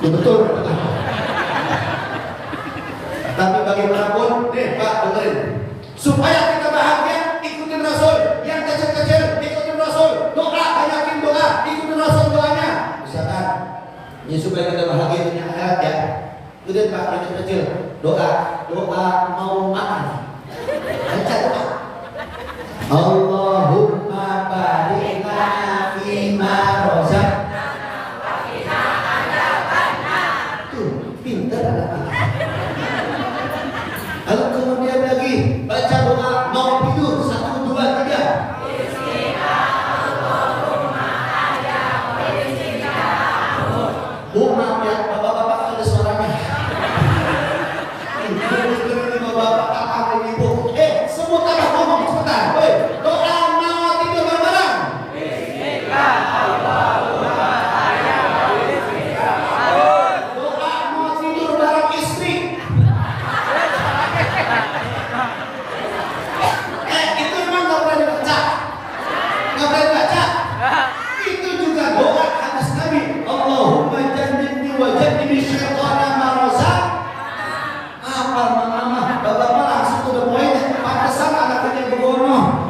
Ya, betul. Tapi bagaimanapun, nih Pak dengerin. Supaya kita bahagia, ikutin Rasul. Yang kecil-kecil, ikutin Rasul. Doa, banyakin doa, ikutin Rasul doanya. Misalkan, ini supaya kita bahagia dunia akhirat ya. Ikutin Pak, yang kecil-kecil. Doa mau makan. Baca doa. Allahumma barik lana fima razaqtana wa qina adzabannar. Tuh, pintar anak-anak. Lalu kemudian lagi baca doa mau tidur 1, 2, 3. Oh maaf ya, bapak-bapak ada suaranya. Bapak kakak ibu, semua tambah ngomong cepetan. Woi, doa mau tidur bareng. Bismillah, Allahumma hayya wa bismillah. Doa mau tidur bareng istri. Itu memang nggak boleh dibaca. Nggak boleh dibaca. Itu juga doa hadis Nabi. Allahumma jannibni wa jannibi syaitana ma razaq. Apa mama bapak langsung udah poin. Pantesan anaknya begono.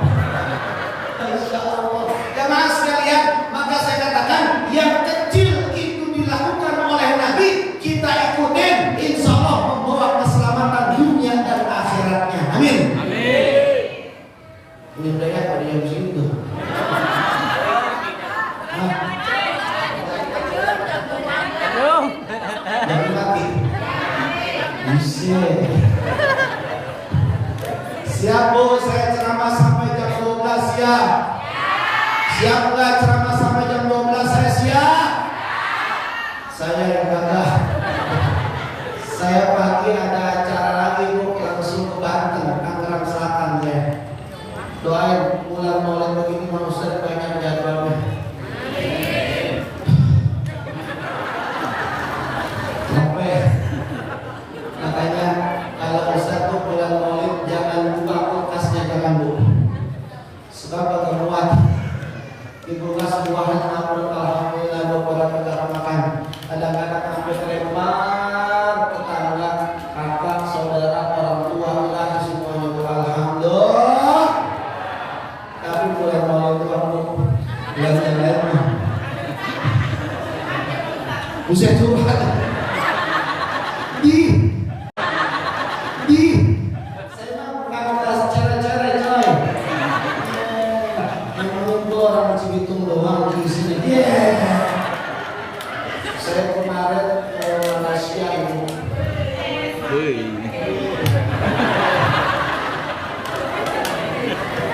Masya Allah. Jamaah sekalian, maka saya katakan yang kecil itu dilakukan oleh Nabi, kita ikutin, insya Allah membawa keselamatan dunia dan akhiratnya. Amin. Ini mereka pada yang sini tuh. Jangan mati. Bisa. Siap Bu, saya ceramah sampai jam 12 siap. Siap nggak ceramah sampai jam 12? Saya siap. Saya yang gagah. Saya pagi ada acara lagi Bu, langsung ke Banten, Tangerang Selatan ya. Doain bulan Maulid begini Mang Ustaz banyak jadwalnya. Sampai makanya kalau Ustaz tuh bulan Maulid jangan buka kulkasnya, jangan Bu. Sebab agak muat. Dibuka buahan amrut alhamdulillah beberapa negara makan. Kadang-kadang sampai terlempar tetangga, kakak, saudara, orang tua, lah semuanya Bu. Alhamdulillah. Tapi bulan Maulid itu aku bulan yang lain mah. Buset curhat. Saya mah bukan atas cara-cara coy. Yang ngumpul orang Cibitung doang di sini. Saya kemarin ke Malaysia ini.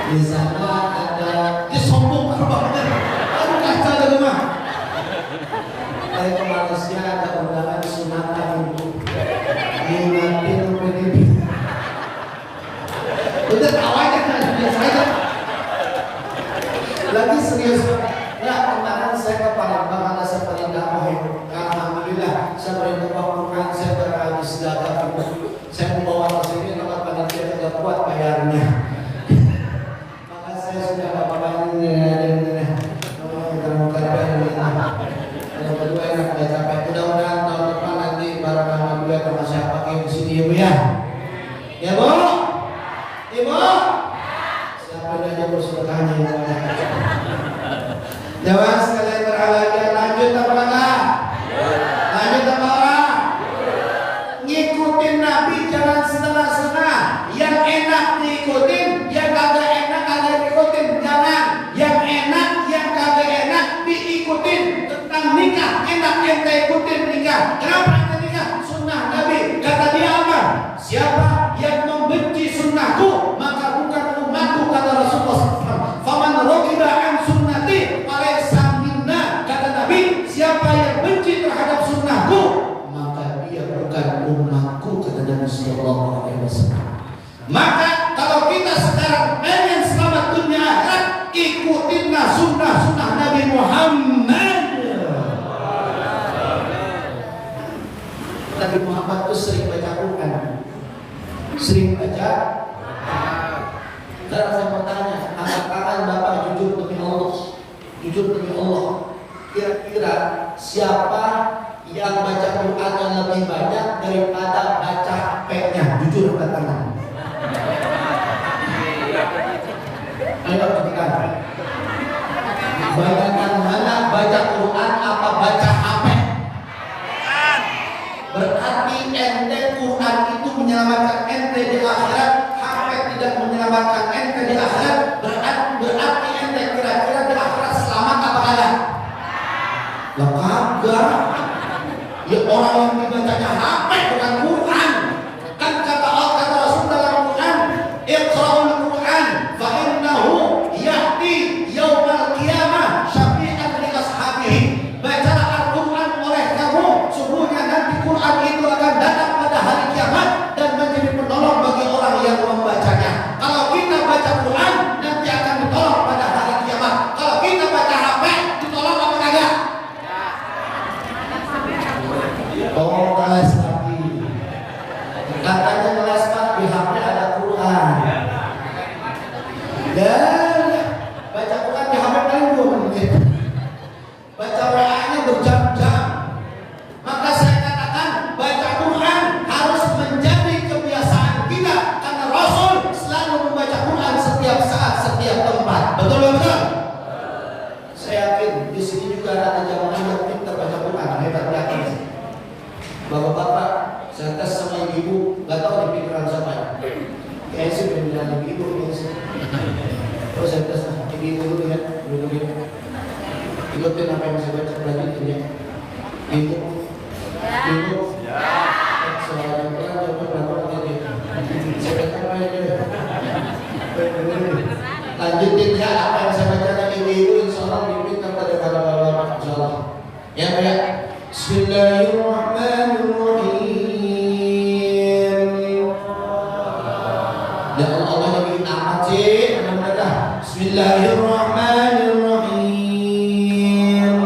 Di sana ada sombong banget. Aduh kaca ada rumah. Saya ke Malaysia ada undangan sunatan Ibu. Ingatin PDB. Udah tahu aja kan biasa aja. Lagi serius. Nah kemarin saya ke Palembang ada seperti dakwah Ibu. Alhamdulillah saya berinfak Quran, saya berhabis zakat Ibu. Saya membawa ke sini tempat panitia tidak kuat bayarnya. Maka saya sudah bapak-bapak ini. Yang kedua enak gak capek. Mudah-mudahan tahun depan nanti barang alhamdulillah sama saya pakai di sini Ibu ya. Ya Bu? Ibu? Siapa aja bersedekahnya Ibu? Jawab sekalian berbahagia. Lanjut apa enggak? Lanjut apa orang? Ngikutin Nabi jangan setengah-setengah. Yang enak diikutin, yang kagak enak kagak diikutin. Jangan. Yang enak, yang kagak enak diikutin. Tentang nikah enak ente ikutin nikah. Kenapa ente nikah? Sunnah Nabi. Kata dia apa? Siapa yang membenci sunnahku maka bukan umatku, kata Rasulullah SAW. Faman raghiba an sunnati falaysa minna, kata Nabi. Siapa yang benci terhadap sunnahku maka dia bukan umatku, kata Nabi Sallallahu Alaihi Wasallam. Maka kalau kita sekarang ingin selamat dunia akhirat, ikutinlah sunnah Nabi Muhammad. Nabi Muhammad itu sering baca Quran, sering baca. Sekarang saya mau tanya, angkat tangan Bapak jujur demi Allah, jujur demi Allah. Kira-kira siapa yang baca Qurannya lebih banyak daripada baca HP-nya? Jujur angkat tangan. Ayo buktikan. Banyakkan mana baca Quran apa baca HP? Berarti ente Quran itu menyelamatkan ente di akhirat, HP tidak menyelamatkan ente di akhirat. Berarti ente kira-kira di akhirat selamat apa kagak? Lah kagak. Ya orang yang dibacanya HP bukan Quran. Kan kata Rasul dalam Quran, Iqra'ul Quran fa innahu ya'ti yaumal qiyamah syafi'an li ashabihi. Bacalah Al-Quran oleh kamu, sungguhnya nanti Quran itu akan datang pada hari kiamat dan menjadi penolong bagi orang yang membacanya. Kalau kita baca Quran nanti akan ditolong pada hari kiamat. Kalau kita baca HP ditolong apa kagak? Oh, kelas lagi. Katanya kelas di HP ada Quran. Dan baca Quran di HP paling 2 menit. Baca WA-nya berjam-jam. Maka saya katakan baca Quran harus menjadi kebiasaan kita karena Rasul selalu membaca Quran setiap saat, setiap tempat. Betul betul. Saya yakin di sini juga ada jamaah yang pintar baca Quran, hebat yakin. Bapak-bapak, saya tes sama ibu, nggak tahu di pikiran siapa ya. Kayaknya sih pemilihan ibu kayaknya sih. Terus saya tes ibu dulu ya, dulu ya. Ikutin apa yang saya baca, lanjutin ya. Ibu, selalu pelan coba berapa menit ya. Saya baca apa aja ya. Lanjutin ya apa yang saya baca dari ibu, insya Allah dipintar pada bapak-bapak, insya Allah. Ya Pak ya. Bismillahirrahmanirrahim. Dan Allah yang bikin amat sih, Bismillahirrahmanirrahim.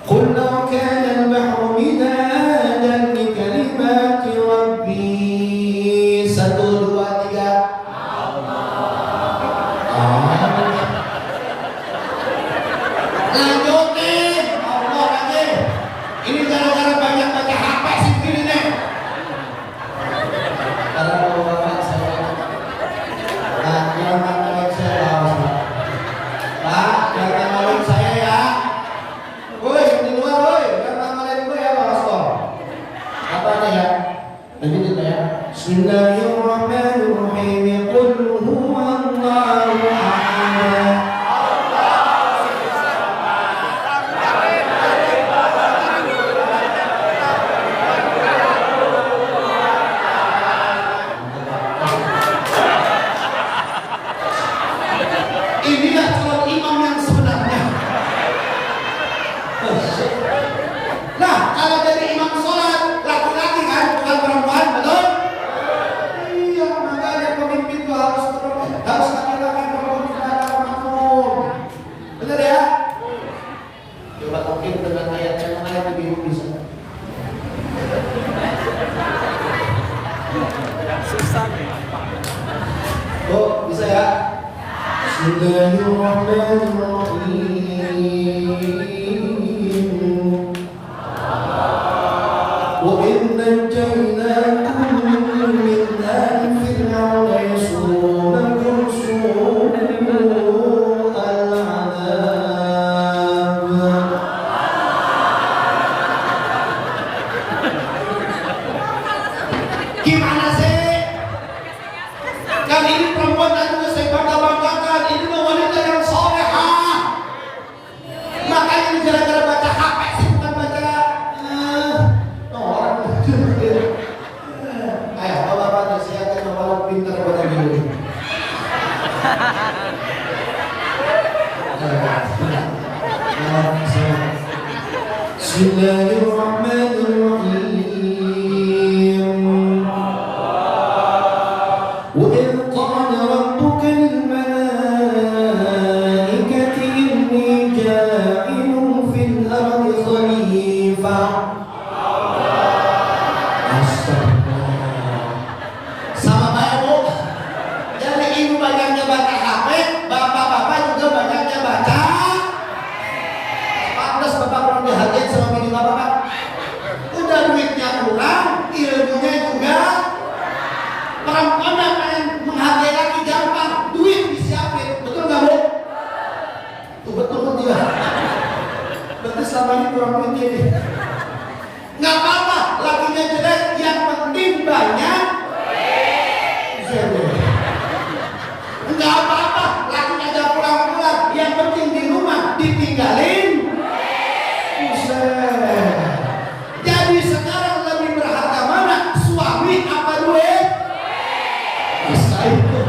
Qul law kana al-bahru midadan li kalimati rabbi. 1, 2, 3. Lanjutin, Allah lagi. Ini gara-gara banyak baca HP sih ini nih. Karena bapak saya, jangan ngalahin saya, Pak, jangan ngalahin saya ya. Woi di luar, woi, jangan ngalahin gue ya, Pak Rasul. Apa nih ya? Lanjutin ya. Bismillahirrahmanirrahim. Qul huwallahu ahad. Inilah calon imam yang sebenarnya. Nah, kalau jadi imam sholat laki-laki kan, bukan perempuan, betul? Iya, makanya pemimpin itu harus laki-laki, perempuan tidak ada makmum. Benar ya? Coba mungkin dengan ayat yang lain lebih bisa. Susah. Oh, bisa ya? Bismillahirrahmanirrahim. Wa inna jannatan min fir'auna yasumunakum su'al 'adzab. Gimana sih? Kan ini perempuan tadi udah saya bangga-banggakan. Ini mah wanita yang solehah. Makanya ini gara-gara baca HP sih, bukan baca orang. Ayo, bapak-bapak, saya akan bapak pintar baca dulu. Bismillahirrahmanirrahim. وإذ قال ربك للملائكة إني جاعل في الأرض خليفة. Astagfirullah. Sama baik Bu. Jadi ibu banyaknya baca HP, bapak-bapak juga banyaknya baca. Pantes bapak ini. Nggak apa-apa, lakinya jelek, yang penting banyak. Nggak apa-apa, lakinya gak pulang-pulang, yang penting di rumah ditinggalin. Buset. Jadi sekarang lebih berharga mana? Suami apa duit? Bisa itu.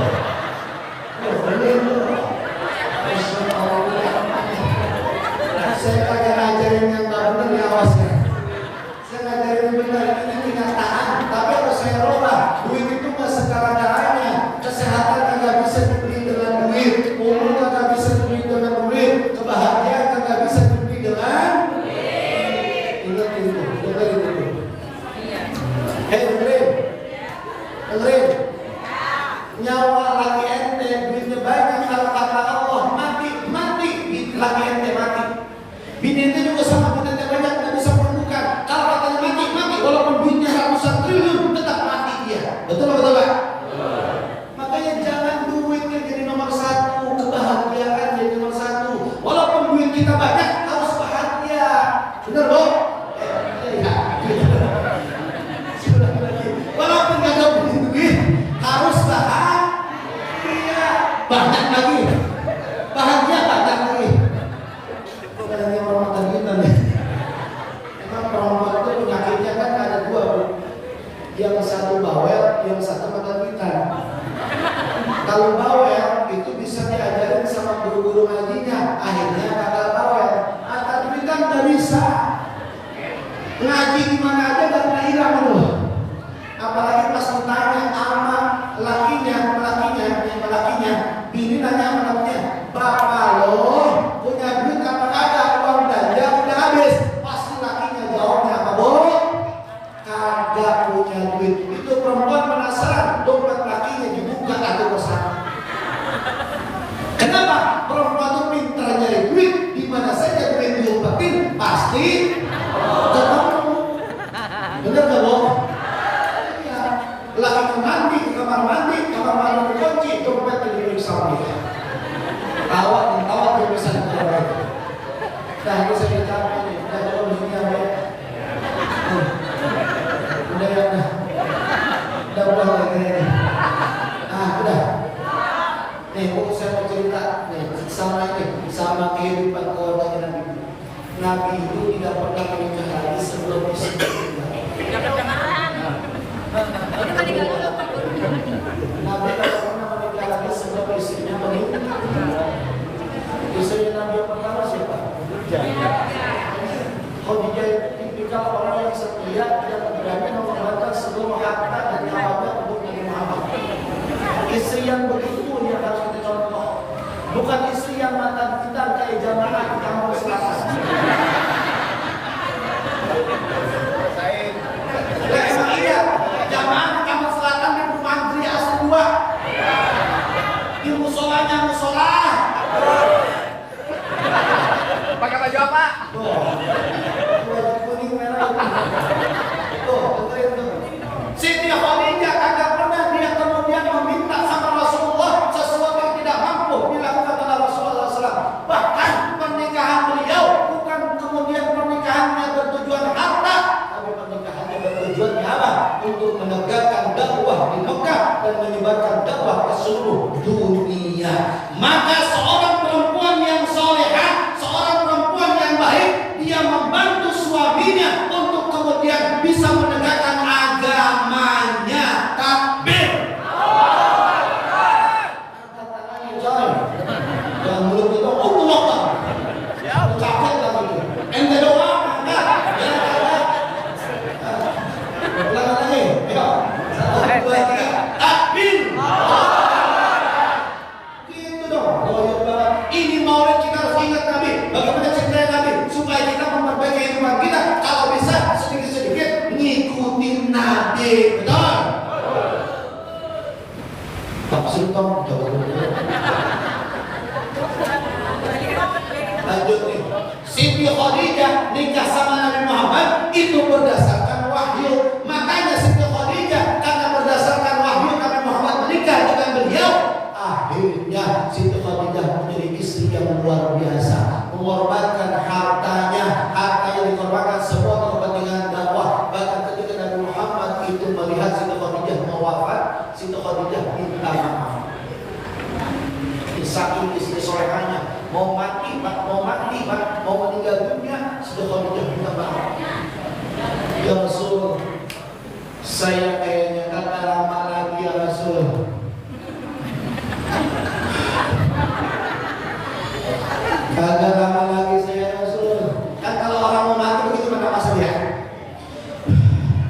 Saya kagak ngajarin yang gak bener ya, awas ya. Saya ngajarin yang bener, ini kenyataan. Tapi kalau saya roba, duit itu gak segala-galanya. Kesehatan kagak bisa dibeli dengan duit, umur kagak bisa dibeli dengan duit, kebahagiaan kagak bisa dibeli dengan duit. Ingat itu, dengerin itu. Dengerin. Nyawa laki ente, duitnya banyak, kalau kata Allah mati, laki ente mati. Bini ente juga sama, duit ente banyak, nggak bisa menemukan. Kalau katanya mati, walaupun duitnya ratusan triliun, tetap mati dia. Betul Pak? Makanya jangan duitnya jadi nomor satu, kebahagiaan jadi nomor satu. Walaupun duit kita banyak, harus bahagia. Bener dong? Walaupun nggak ada duit, harus bahagia. Banyak lagi. Bahagia banyak lagi. Yang orang tergitan nih. Emang perempuan itu penyakitnya kan ada dua, Bu. Yang satu bawel, yang satu ketergitan. Kalau bawel itu bisa diajarin sama guru-guru ngajinya, akhirnya kata bawel. Ketergitan nggak bisa. Ngaji di mana aja dan hilang tuh. Apalagi pas ditanya sama lakinya, bini nanya sama lakinya, bapak lo punya duit apa kagak, uang belanja udah habis. Pasti lakinya jawabnya apa, Bu? Kagak punya duit. Itu perempuan penasaran, dompet lakinya dibuka atau kosan. Kenapa? Perempuan itu pintar nyari duit, di mana saja duit diumpetin pasti ketemu. Bener gak, Bu? Laki mandi ke kamar mandi dikunci, dompet diperiksa dia. Tawa dia bisa diperiksa. Nah, itu saya capek nih. Udah coba di sini apa ya? Udah ya, udah lagi ini. Udah. Nih, Bu, saya mau cerita nih sama kehidupan keluarganya Nabi. Nabi itu tidak pernah menikah lagi sebelum istri. Nabi tidak pernah menikah lagi sebelum istrinya meninggal. Istrinya Nabi yang pertama siapa? Khadijah tipikal orang yang setia dan berani mengorbankan seluruh harta dan nyawanya untuk Nabi Muhammad. Istri yang begitu yang harus kita contoh, bukan istri yang mantan kita kayak jamaah di kampung selatan. Emang iya, jamaah di kampung selatan di rumah antri asli dua. Di musolanya musola. Pakai baju apa? Baju kuning merah. Dengerin tuh. Siti Khadijah kagak pernah dia kemudian meminta sama Rasulullah sesuatu yang tidak mampu dilakukan oleh Rasulullah SAW. Bahkan pernikahan beliau bukan kemudian pernikahannya bertujuan harta, tapi pernikahannya bertujuan apa? Untuk menegakkan dakwah di Mekah dan menyebarkan dakwah ke seluruh dunia. Maka seorang perempuan yang solehah, seorang perempuan yang baik, dia membantu suaminya untuk kemudian bisa menegakkan agamanya. Takbir. Angkat tangannya, coy. Jangan mulut itu Allah. Capek lagi. Ente doa, enggak. Ulangan lagi. Ayo. 1, 2, 3. Takbir. Gitu dong. Loyal banget. Ini maulid kita harus ingat Nabi. Bagaimana cerita Nabi supaya kita memperbaiki kehidupan kita. Kalau bisa sedikit-sedikit ngikutin Nabi. Betul? Pak Sultan jawab dulu. Lanjut nih. Siti Khadijah nikah sama Nabi Muhammad itu berdasarkan wahyu. Makanya Siti Khadijah karena berdasarkan wahyu Nabi Muhammad menikah dengan beliau. Akhirnya Siti Khadijah menjadi istri yang luar biasa, mengorbankan hartanya, harta yang dikorbankan istri solehanya. Mau mati pak, mau meninggal dunia, sudah Khadijah minta maaf. Ya Rasul, saya kayaknya kagak lama lagi ya Rasul. Kagak